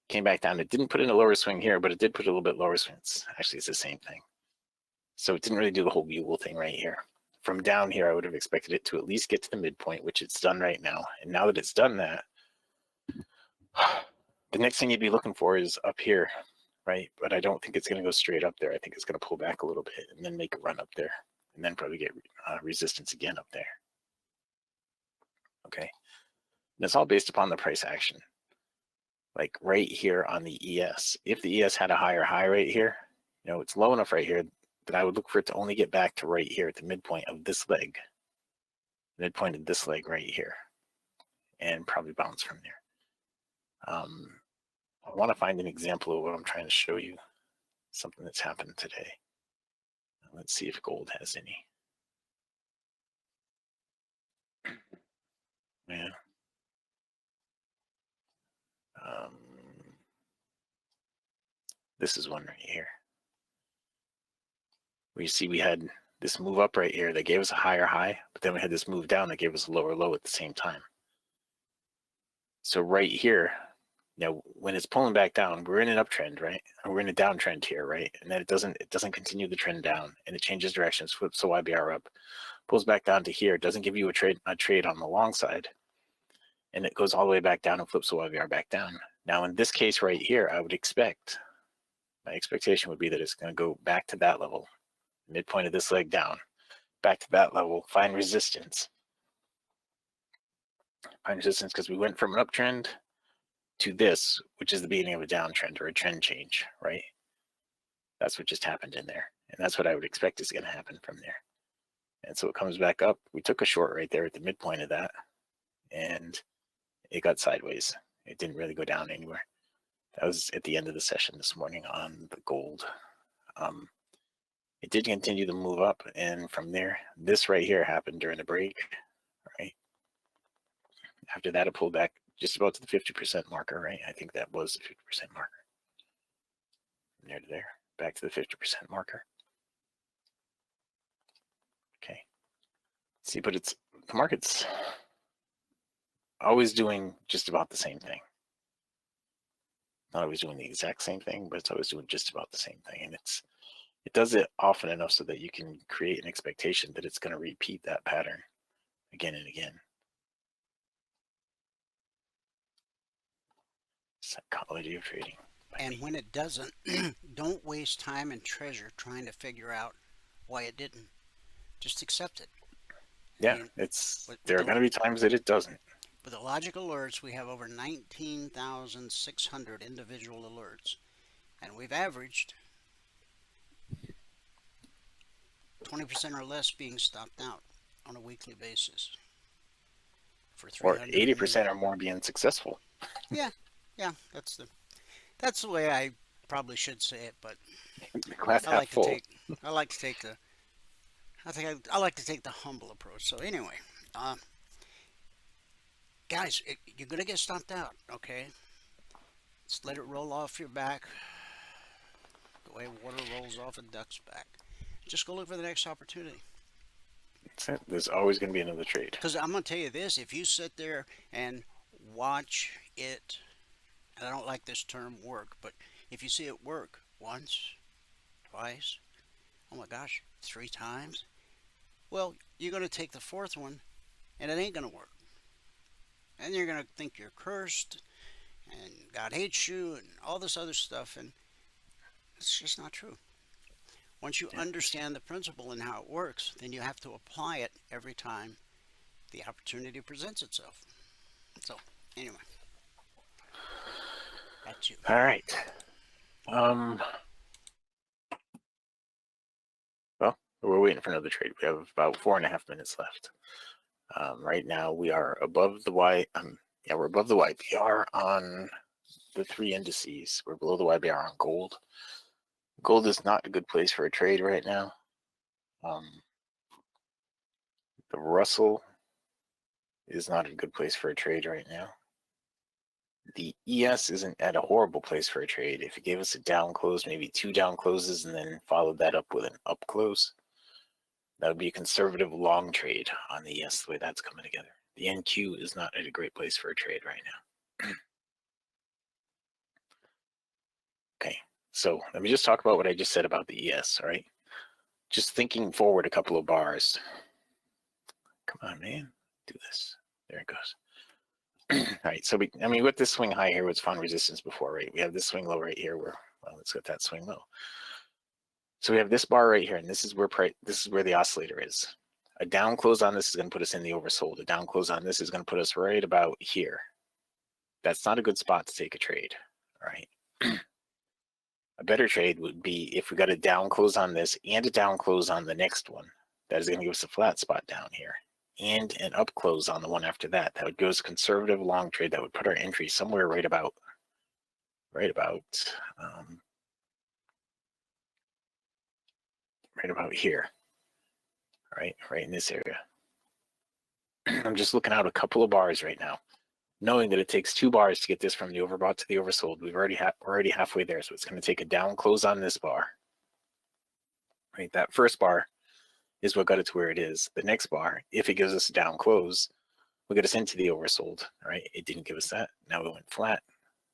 Came back down. It didn't put in a lower swing here, but it did put a little bit lower swing. It's the same thing. So it didn't really do the whole bugle thing right here. From down here, I would have expected it to at least get to the midpoint, which it's done right now. And now that it's done that, the next thing you'd be looking for is up here, right? But I don't think it's going to go straight up there. I think it's going to pull back a little bit and then make a run up there, and then probably get resistance again up there. Okay. And it's all based upon the price action. Like right here on the ES, if the ES had a higher high right here, you know, it's low enough right here that I would look for it to only get back to right here at the midpoint of this leg, right here, and probably bounce from there. I want to find an example of what I'm trying to show you, something that's happened today. Let's see if gold has any. Yeah. This is one right here. We see we had this move up right here that gave us a higher high, but then we had this move down that gave us a lower low at the same time. So right here, you know, when it's pulling back down, we're in an uptrend, right? And we're in a downtrend here, right? And then it doesn't continue the trend down, and it changes directions, flips the YBR up, pulls back down to here, doesn't give you a trade on the long side, and it goes all the way back down and flips the YBR back down. Now in this case right here, I would expect, my expectation would be that it's going to go back to that level, midpoint of this leg down, back to that level, find resistance. Find resistance because we went from an uptrend to this, which is the beginning of a downtrend or a trend change, right? That's what just happened in there. And that's what I would expect is going to happen from there. And so it comes back up. We took a short right there at the midpoint of that, and it got sideways. It didn't really go down anywhere. That was at the end of the session this morning on the gold. It did continue to move up, and from there, this right here happened during the break, right? After that, it pulled back just about to the 50% marker, right? I think that was the 50% marker. From there to there, back to the 50% marker. Okay. See, but the market's always doing just about the same thing. Not always doing the exact same thing, but it's always doing just about the same thing. And it does it often enough so that you can create an expectation that it's going to repeat that pattern again and again. Psychology of trading. And when it doesn't, don't waste time and treasure trying to figure out why it didn't. Just accept it. Yeah, there are going to be times that it doesn't. With the logic alerts, we have over 19,600 individual alerts, and we've averaged 20% or less being stopped out on a weekly basis. Or 80% or more being successful. Yeah, that's the way I probably should say it, but glass half full. I like to take the humble approach. So anyway, guys, you're gonna get stomped out, okay? Just let it roll off your back the way water rolls off a duck's back. Just go look for the next opportunity. That's it. There's always going to be another trade. Because I'm going to tell you this, if you sit there and watch it, and I don't like this term work, but if you see it work once, twice, oh my gosh, 3 times, well, you're going to take the 4th one, and it ain't going to work. And you're going to think you're cursed, and God hates you, and all this other stuff, and it's just not true. Once you understand the principle and how it works, then you have to apply it every time the opportunity presents itself. So, anyway, that's you. All right. Well, we're waiting for another trade. We have about 4.5 minutes left. Right now we are above the Y. Yeah, we're above the YBR on the 3 indices. We're below the YBR on gold. Gold is not a good place for a trade right now. The Russell is not a good place for a trade right now. The ES isn't at a horrible place for a trade. If it gave us a down close, maybe 2 down closes, and then followed that up with an up close, that would be a conservative long trade on the ES the way that's coming together. The NQ is not at a great place for a trade right now. Okay, so let me just talk about what I just said about the ES, all right? Just thinking forward a couple of bars. Come on, man, do this. There it goes. All right, so with this swing high here, it's found resistance before, right? We have this swing low right here where, well, let's get that swing low. So we have this bar right here, and this is where the oscillator is. A down close on this is going to put us in the oversold. A down close on this is going to put us right about here. That's not a good spot to take a trade, all right? A better trade would be if we got a down close on this and a down close on the next one. That is going to give us a flat spot down here and an up close on the one after that. That would go as a conservative long trade. That would put our entry somewhere right about here, right in this area. I'm just looking out a couple of bars right now, knowing that it takes 2 bars to get this from the overbought to the oversold. We're already halfway there, so it's going to take a down close on this bar. Right, that first bar is what got it to where it is. The next bar, if it gives us a down close, will get us into the oversold. Right, it didn't give us that. Now we went flat,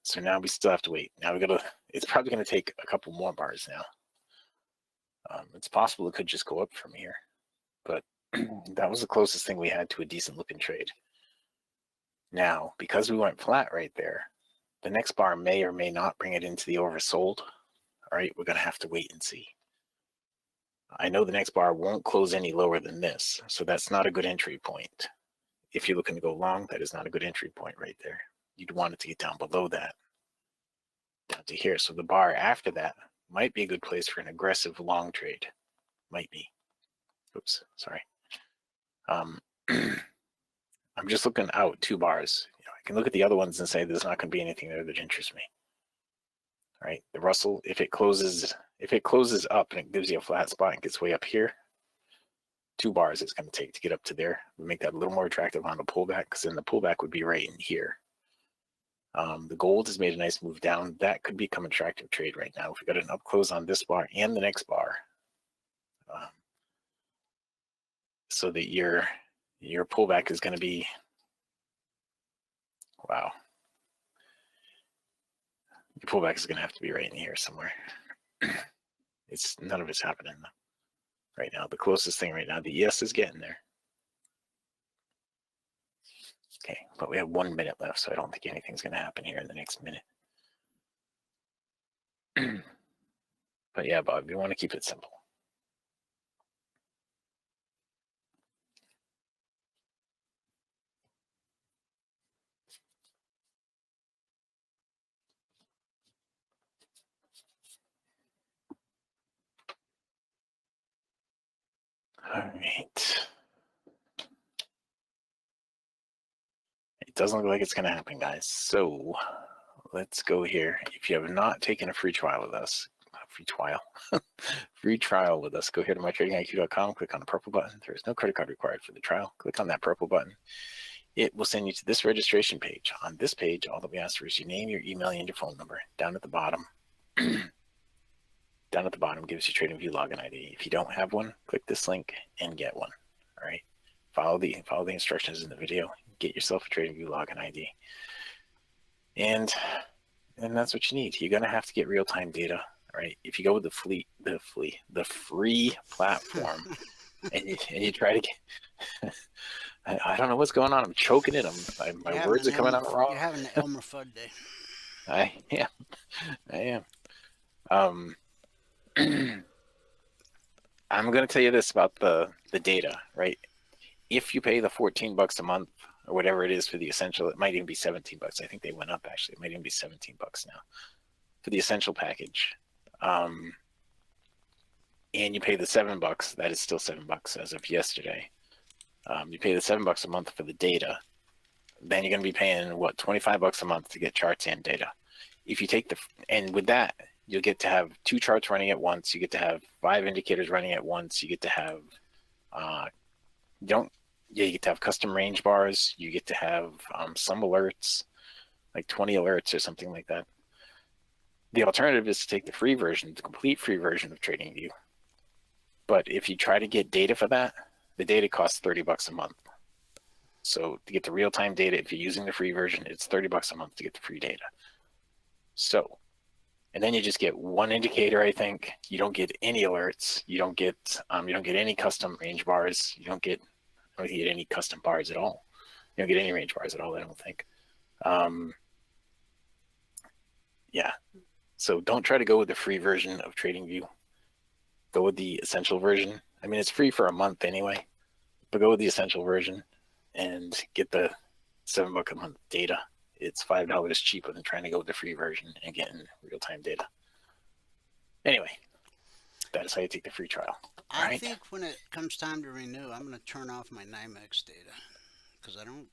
so now we still have to wait. Now it's probably going to take a couple more bars now. It's possible it could just go up from here, but that was the closest thing we had to a decent looking trade. Now, because we went flat right there, the next bar may or may not bring it into the oversold. All right, we're going to have to wait and see. I know the next bar won't close any lower than this, so that's not a good entry point. If you're looking to go long, that is not a good entry point right there. You'd want it to get down below that, down to here. So the bar after that might be a good place for an aggressive long trade. Might be. Oops, sorry. I'm just looking out 2 bars. I can look at the other ones and say there's not going to be anything there that interests me. All right, the Russell, if it closes up and it gives you a flat spot and gets way up here, 2 bars it's going to take to get up to there. We make that a little more attractive on the pullback, because then the pullback would be right in here. The gold has made a nice move down. That could become an attractive trade right now. If we got an up close on this bar and the next bar, so that your pullback is going to be, wow. Your pullback is going to have to be right in here somewhere. None of it's happening right now. The closest thing right now, the ES is getting there. Okay, but we have 1 minute left, so I don't think anything's going to happen here in the next minute. But yeah, Bob, you want to keep it simple. All right. It doesn't look like it's going to happen, guys. So let's go here. If you have not taken a free trial with us, free trial with us, go here to mytradingiq.com, click on the purple button. There is no credit card required for the trial. Click on that purple button. It will send you to this registration page. On this page, all that we ask for is your name, your email, and your phone number. Down at the bottom, gives you TradingView login ID. If you don't have one, click this link and get one. All right. Follow the instructions in the video. Get yourself a TradingView login ID. And that's what you need. You're gonna have to get real-time data. All right. If you go with the free platform, and you try to get, I don't know what's going on. I'm choking it. My words are coming out wrong. You're having the Elmer Fudd day. I am. I'm going to tell you this about the data, right? if you pay the $14 a month or whatever it is for the essential, it might even be $17. I think they went up actually. It might even be $17 now for the essential package. And you pay the $7, that is still $7 as of yesterday. You pay the $7 a month for the data, then you're going to be paying what, $25 a month to get charts and data. If you take and with that, you'll get to have 2 charts running at once. You get to have 5 indicators running at once. You get to have, you get to have custom range bars. You get to have some alerts, like 20 alerts or something like that. The alternative is to take the free version, the complete free version of TradingView. But if you try to get data for that, the data costs $30 a month. So to get the real-time data, if you're using the free version, it's $30 a month to get the free data. So, and then you just get one indicator, I think. You don't get any alerts. You don't get any custom range bars. You don't get any custom bars at all. You don't get any range bars at all, I don't think. Yeah. So don't try to go with the free version of TradingView. Go with the essential version. I mean, it's free for a month anyway, but go with the essential version and get the $7 a month data. It's $5 cheaper than trying to go with the free version and getting real-time data. Anyway, that is how you take the free trial. I think when it comes time to renew, I'm going to turn off my NYMEX data because I don't.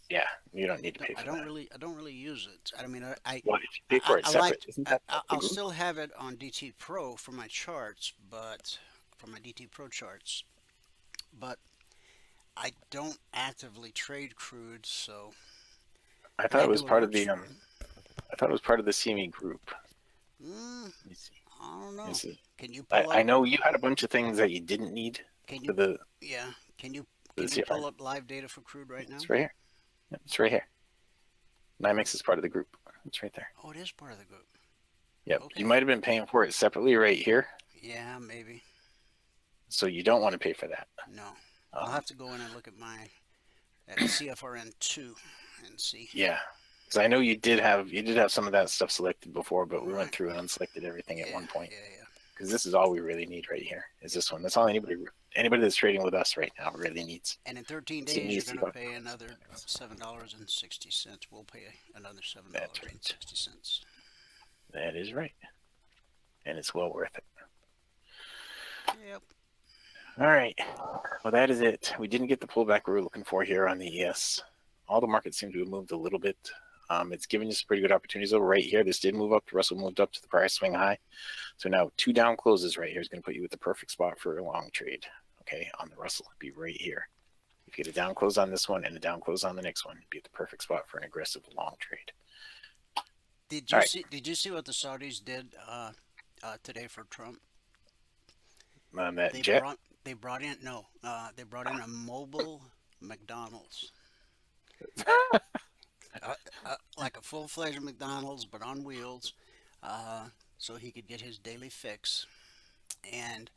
Yeah, you don't need to pay for that. I don't really use it. I mean, Well, if you pay for it separate, isn't that I'll still have it on DT Pro for my charts, but for my DT Pro charts, but I don't actively trade crude, so. I thought it was part of the I thought it was part of the CME group. Let me see. I don't know. Can you pull up? I know you had a bunch of things that you didn't need for the. Yeah. Can you pull up live data for crude right now? It's right here. Yep, it's right here. NYMEX is part of the group. It's right there. Oh, it is part of the group. Yep. Okay. You might have been paying for it separately right here. Yeah, maybe. So you don't want to pay for that. No. I'll have to go in and look at my CFRN2 and see. Yeah. Because I know you did have some of that stuff selected before, but we went through and unselected everything at one point. Yeah. Because this is all we really need right here. Is this one? That's all anybody that's trading with us right now really needs. And in 13 days, you're going to pay another $7.60. We'll pay another $7.60. That is right. And it's well worth it. Yep. All right. Well, that is it. We didn't get the pullback we were looking for here on the ES. All the markets seem to have moved a little bit. It's giving you some pretty good opportunities over right here. This did move up. The Russell moved up to the prior swing high. So now 2 down closes right here is going to put you at the perfect spot for a long trade. Okay, on the Russell, be right here. If you get a down close on this one and a down close on the next one, be at the perfect spot for an aggressive long trade. Did you see what the Saudis did today for Trump? They brought in a mobile McDonald's. Like a full-fledged McDonald's, but on wheels, so he could get his daily fix. And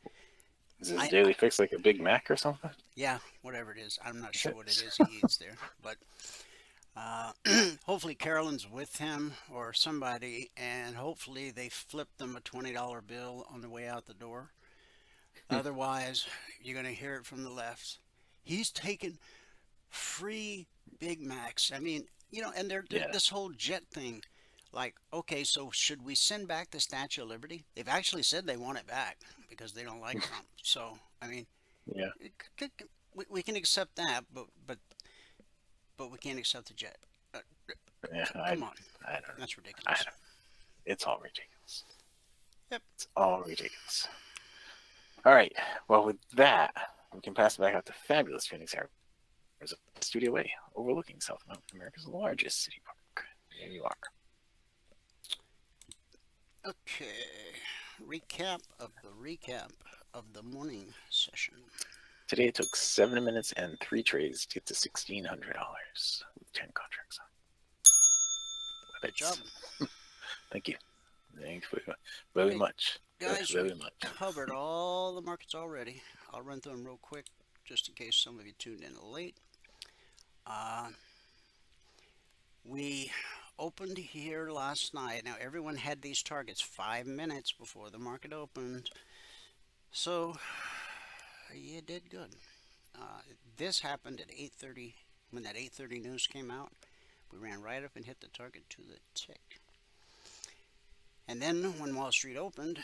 is his daily fix like a Big Mac or something? Yeah, whatever it is. I'm not sure what it is he eats there, but hopefully Carolyn's with him or somebody, and hopefully they flip them a $20 bill on the way out the door. Otherwise, you're going to hear it from the left. He's taking free Big Macs. I mean, and they're this whole jet thing. Like, okay, so should we send back the Statue of Liberty? They've actually said they want it back because they don't like Trump. So, I mean, yeah, we can accept that, but we can't accept the jet. Come on, that's ridiculous. It's all ridiculous. Yep, it's all ridiculous. All right. Well, with that, we can pass it back out to fabulous Phoenix, Arizona, Studio A, overlooking South America's largest city park. There you are. Okay. Recap of the morning session. Today it took 7 minutes and 3 trades to get to $1,600 with 10 contracts on. Good job. Thank you. Thanks very much. Guys, very much. Covered all the markets already. I'll run through them real quick just in case some of you tuned in late. We opened here last night. Now everyone had these targets 5 minutes before the market opened. So you did good. This happened at 8:30 when that 8:30 news came out. We ran right up and hit the target to the tick. And then when Wall Street opened,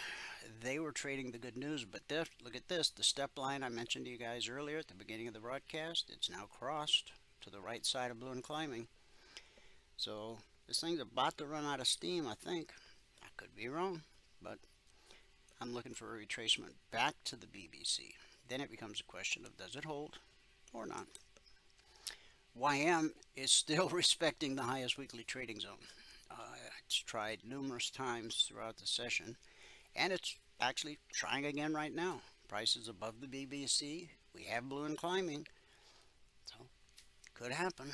they were trading the good news. But look at this, the step line I mentioned to you guys earlier at the beginning of the broadcast, it's now crossed to the right side of blue and climbing. So this thing's about to run out of steam, I think. I could be wrong, but I'm looking for a retracement back to the BBC. Then it becomes a question of does it hold or not. YM is still respecting the highest weekly trading zone. It's tried numerous times throughout the session, and it's actually trying again right now. Price is above the BBC. We have blue and climbing, so could happen.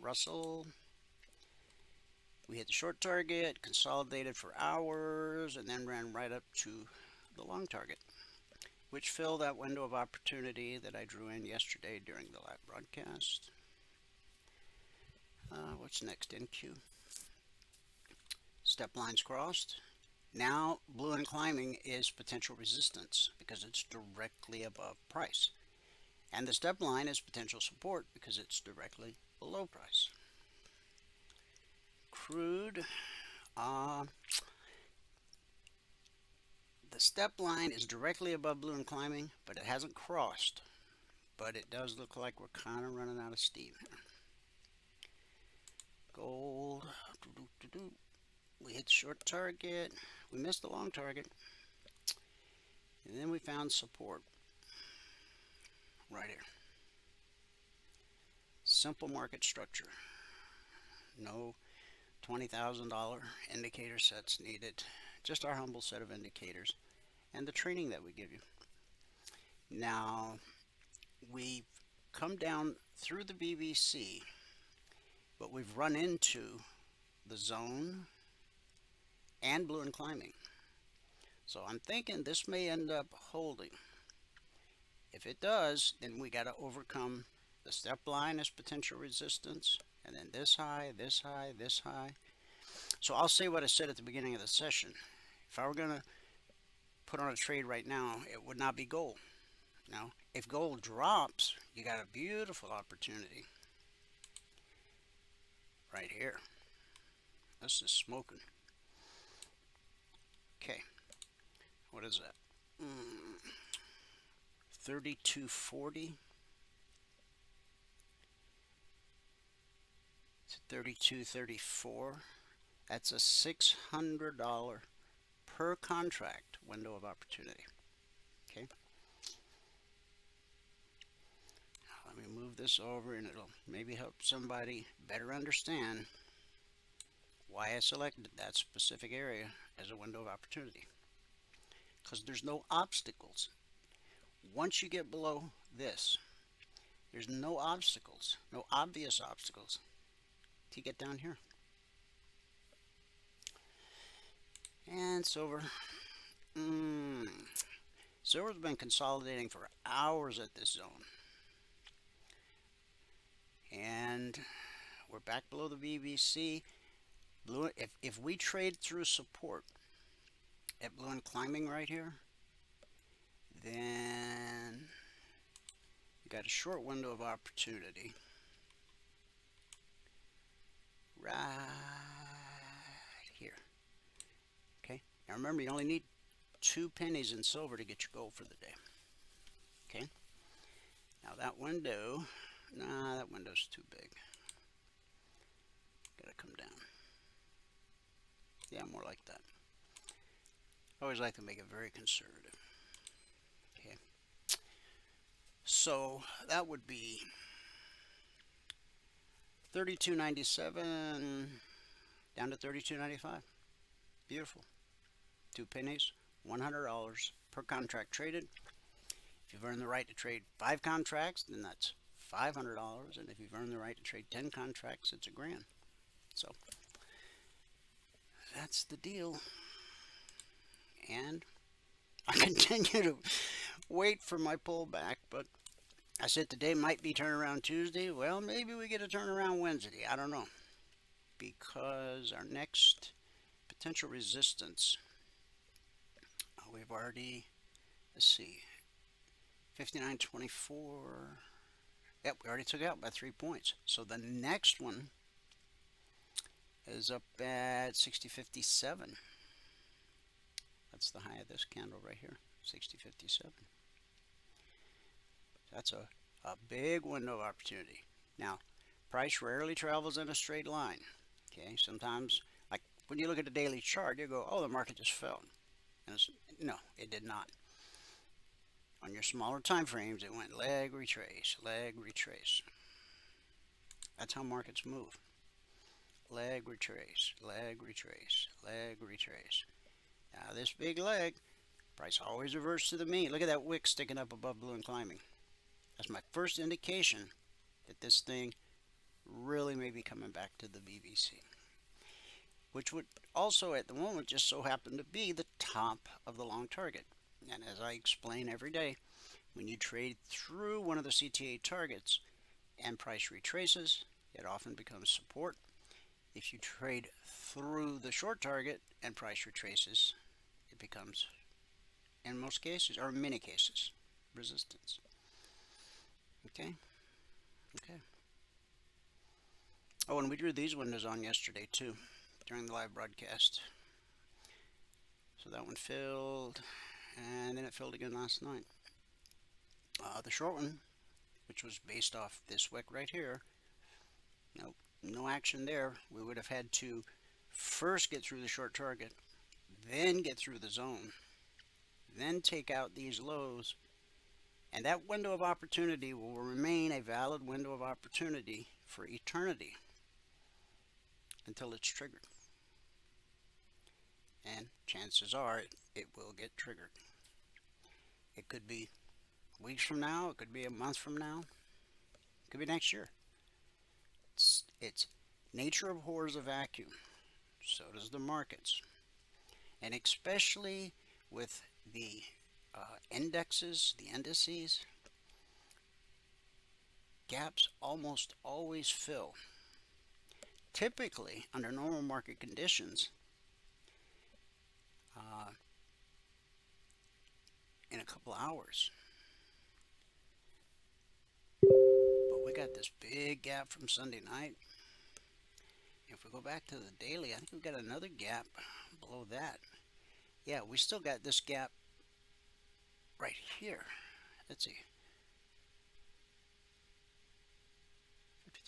Russell, we hit the short target, consolidated for hours, and then ran right up to the long target, which filled that window of opportunity that I drew in yesterday during the live broadcast. What's next? NQ. Step lines crossed. Now blue and climbing is potential resistance because it's directly above price. And the step line is potential support because it's directly below price. Crude. The step line is directly above blue and climbing, but it hasn't crossed. But it does look like we're kind of running out of steam here. Gold. We hit the short target. We missed the long target. And then we found support right here. Simple market structure. No $20,000 indicator sets needed. Just our humble set of indicators and the training that we give you. Now, we've come down through the BBC, but we've run into the zone and blue and climbing. So I'm thinking this may end up holding. If it does, then we got to overcome the step line as potential resistance, and then this high, this high, this high. So I'll say what I said at the beginning of the session. If I were going to put on a trade right now, it would not be gold. Now, if gold drops, you got a beautiful opportunity right here. This is smoking. Okay, what is that? 32.40 to 32.34. That's a $600 per contract window of opportunity. Okay. Let me move this over and it'll maybe help somebody better understand why I selected that specific area as a window of opportunity. Because there's no obstacles. Once you get below this, there's no obstacles, no obvious obstacles to get down here. And silver. Silver's been consolidating for hours at this zone. And we're back below the BBC. Blue, if we trade through support at blue and climbing right here, then you got a short window of opportunity right here. Okay, now remember, you only need 2 pennies in silver to get your gold for the day. Okay, now that window, nah, that window's too big. Gotta come down. Yeah, more like that. I always like to make it very conservative. Okay, so that would be 32.97 down to 32.95. Beautiful. 2 pennies, $100 per contract traded. If you've earned the right to trade 5 contracts, then that's $500, and if you've earned the right to trade 10 contracts, it's $1,000. So that's the deal. And I continue to wait for my pullback, but I said today might be turnaround Tuesday. Well, maybe we get a turnaround Wednesday. I don't know. Because our next potential resistance, we've already, let's see, 59.24. Yep, we already took out by 3 points. So the next one is up at 60.57. That's the high of this candle right here, 60.57. That's a big window of opportunity. Now, price rarely travels in a straight line. Okay, sometimes, like when you look at the daily chart, you go, oh, the market just fell. And no, it did not. On your smaller time frames, it went leg retrace, leg retrace. That's how markets move. Leg retrace, leg retrace, leg retrace. Now this big leg, price always reverts to the mean. Look at that wick sticking up above blue and climbing. That's my first indication that this thing really may be coming back to the BBC, which would also at the moment just so happen to be the top of the long target. And as I explain every day, when you trade through one of the CTA targets and price retraces, it often becomes support. If you trade through the short target and price retraces, it becomes, in most cases, or many cases, resistance. Okay? Okay. Oh, and we drew these windows on yesterday too, during the live broadcast. So that one filled, and then it filled again last night. The short one, which was based off this wick right here, nope, no action there. We would have had to first get through the short target, then get through the zone, then take out these lows, and that window of opportunity will remain a valid window of opportunity for eternity until it's triggered. And chances are it will get triggered. It could be weeks from now, it could be a month from now, it could be next year. It's nature abhors a vacuum. So does the markets. And especially with the indexes, the indices, gaps almost always fill. Typically, under normal market conditions, in a couple hours. But we got this big gap from Sunday night. If we go back to the daily, I think we've got another gap below that. Yeah, we still got this gap right here. Let's see.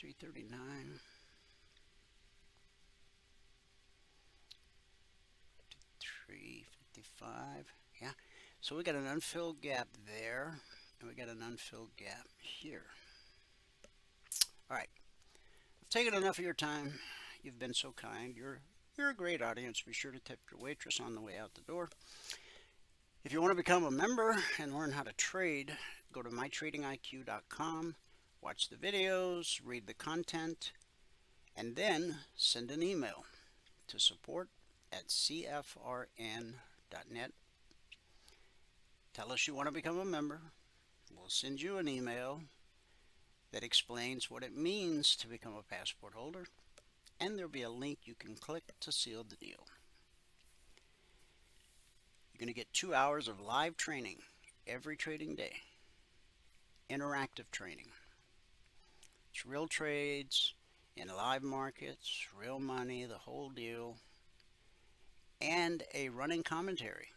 53.39. 53.55. Yeah. So we got an unfilled gap there, and we got an unfilled gap here. All right. I've taken enough of your time. You've been so kind. You're a great audience. Be sure to tip your waitress on the way out the door. If you want to become a member and learn how to trade, go to mytradingiq.com, watch the videos, read the content, and then send an email to support@cfrn.net. Tell us you want to become a member. We'll send you an email that explains what it means to become a passport holder, and there'll be a link you can click to seal the deal. You're going to get 2 hours of live training every trading day. Interactive training. It's real trades in live markets, real money, the whole deal, and a running commentary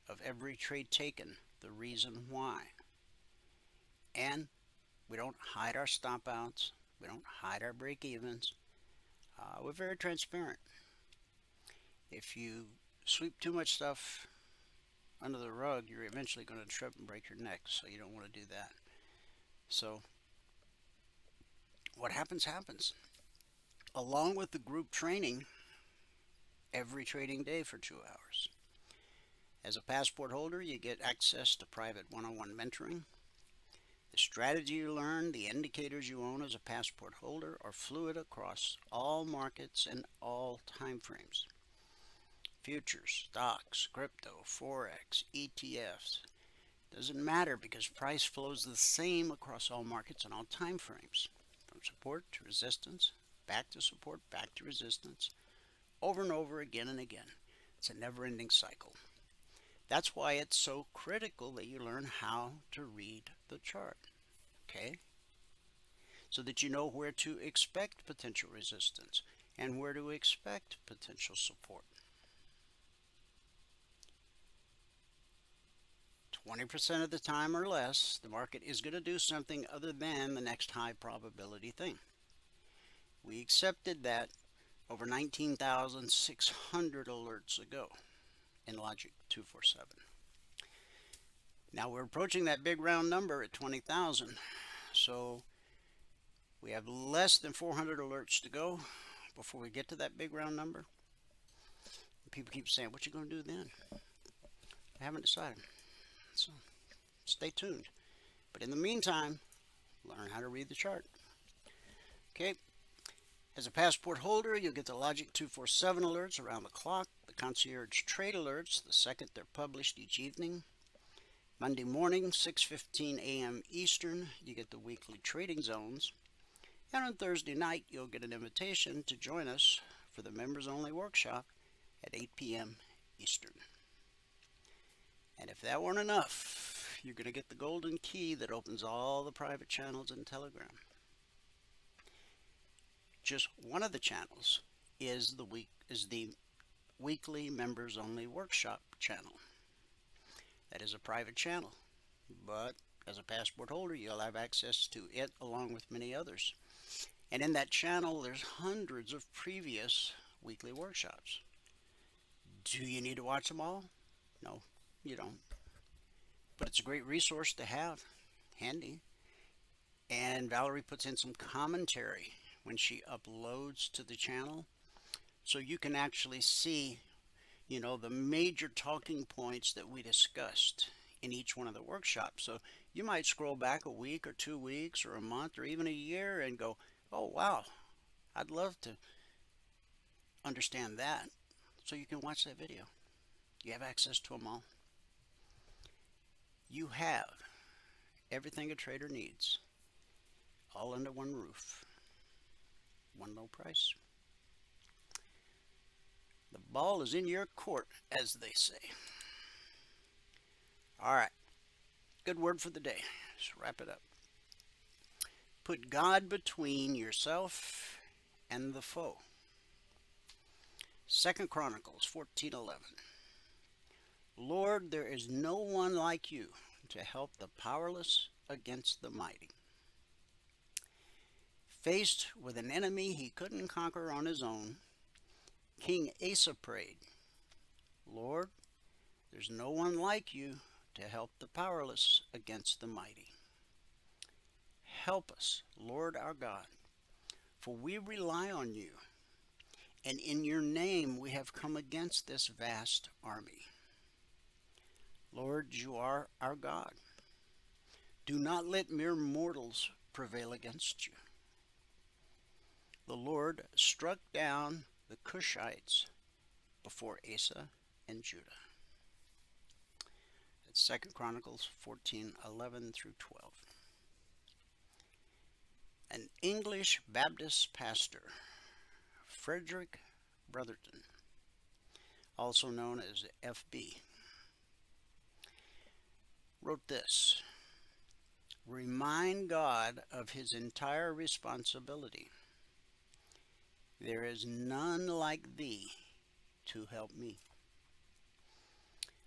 of every trade taken, the reason why. And we don't hide our stop outs. We don't hide our break evens. We're very transparent. If you sweep too much stuff under the rug, you're eventually going to trip and break your neck, so you don't want to do that. So what happens happens. Along with the group training every trading day for 2 hours. As a passport holder, you get access to private one-on-one mentoring. The strategy you learn, the indicators you own as a passport holder are fluid across all markets and all time frames. Futures, stocks, crypto, Forex, ETFs. Doesn't matter because price flows the same across all markets and all time frames. From support to resistance, back to support, back to resistance, over and over again and again. It's a never-ending cycle. That's why it's so critical that you learn how to read the chart, okay? So that you know where to expect potential resistance and where to expect potential support. 20% of the time or less, the market is going to do something other than the next high probability thing. We accepted that over 19,600 alerts ago in Logic 247. Now we're approaching that big round number at 20,000. So we have less than 400 alerts to go before we get to that big round number. People keep saying, what you going to do then? I haven't decided. So stay tuned. But in the meantime, learn how to read the chart. Okay. As a passport holder, you'll get the Logic 247 alerts around the clock, the concierge trade alerts the second they're published each evening. Monday morning, 6:15 a.m. Eastern, you get the weekly trading zones. And on Thursday night, you'll get an invitation to join us for the members-only workshop at 8 p.m. Eastern. And if that weren't enough, you're going to get the golden key that opens all the private channels in Telegram. Just one of the channels is the weekly members-only workshop channel. That is a private channel, but as a passport holder, you'll have access to it along with many others. And in that channel, there's hundreds of previous weekly workshops. Do you need to watch them all? No, you don't. But it's a great resource to have handy. And Valerie puts in some commentary when she uploads to the channel, so you can actually see, the major talking points that we discussed in each one of the workshops. So you might scroll back a week or 2 weeks or a month or even a year and go, oh wow, I'd love to understand that. So you can watch that video. You have access to them all. You have everything a trader needs, all under one roof, one low price. The ball is in your court, as they say. All right, good word for the day. Let's wrap it up. Put God between yourself and the foe. 2 Chronicles 14:11. Lord, there is no one like you to help the powerless against the mighty. Faced with an enemy he couldn't conquer on his own, King Asa prayed, Lord, there's no one like you to help the powerless against the mighty. Help us, Lord our God, for we rely on you, and in your name we have come against this vast army. Lord, you are our God. Do not let mere mortals prevail against you. The Lord struck down the Cushites before Asa and Judah. That's 2 Chronicles 14:11 through 12. An English Baptist pastor, Frederick Brotherton, also known as FB, wrote this: remind God of his entire responsibility. There is none like thee to help me.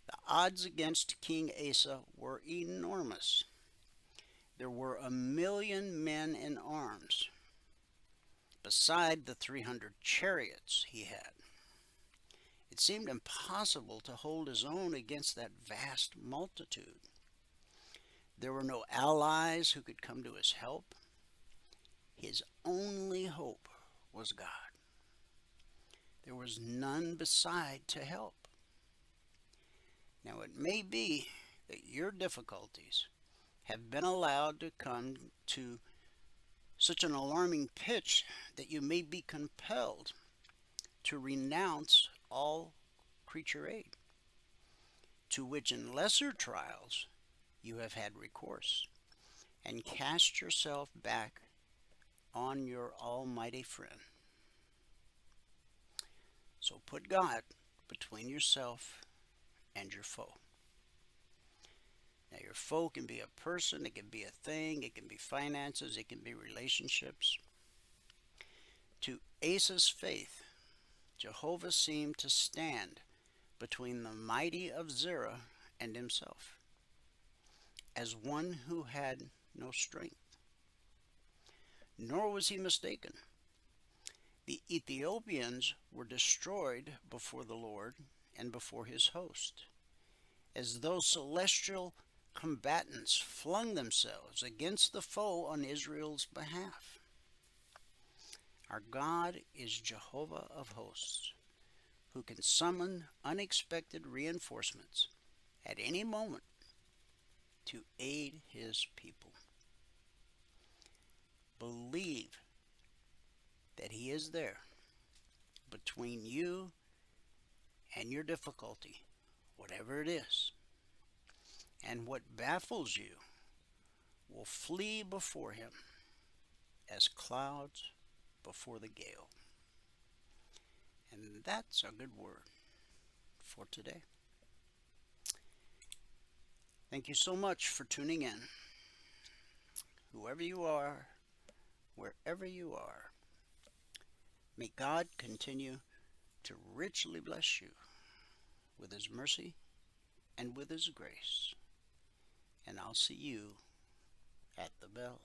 The odds against King Asa were enormous. There were 1,000,000 men in arms, beside the 300 chariots he had. It seemed impossible to hold his own against that vast multitude. There were no allies who could come to his help. His only hope was God. There was none beside to help. Now it may be that your difficulties have been allowed to come to such an alarming pitch that you may be compelled to renounce all creature aid, to which in lesser trials you have had recourse, and cast yourself back on your almighty friend. So put God between yourself and your foe. Now, your foe can be a person, it can be a thing, it can be finances, it can be relationships. To Asa's faith, Jehovah seemed to stand between the mighty of Zerah and himself, as one who had no strength. Nor was he mistaken. The Ethiopians were destroyed before the Lord and before his host, as those celestial combatants flung themselves against the foe on Israel's behalf. Our God is Jehovah of hosts, who can summon unexpected reinforcements at any moment to aid his people. Believe that he is there between you and your difficulty, whatever it is. And what baffles you will flee before him as clouds before the gale. And that's a good word for today. Thank you so much for tuning in. Whoever you are, wherever you are, may God continue to richly bless you with his mercy and with his grace. And I'll see you at the bell.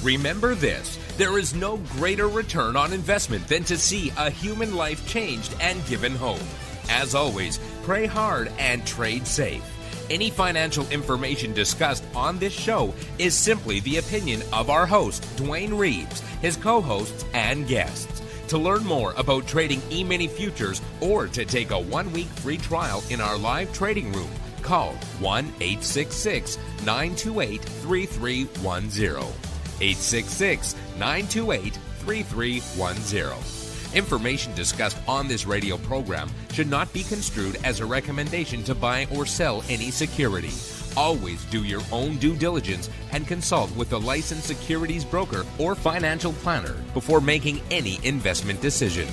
Remember this, there is no greater return on investment than to see a human life changed and given hope. As always, pray hard and trade safe. Any financial information discussed on this show is simply the opinion of our host, Dwayne Reeves, his co-hosts, and guests. To learn more about trading Emini futures or to take a 1-week free trial in our live trading room, call 1-866-928-3310. 866-928-3310. Information discussed on this radio program should not be construed as a recommendation to buy or sell any security. Always do your own due diligence and consult with a licensed securities broker or financial planner before making any investment decision.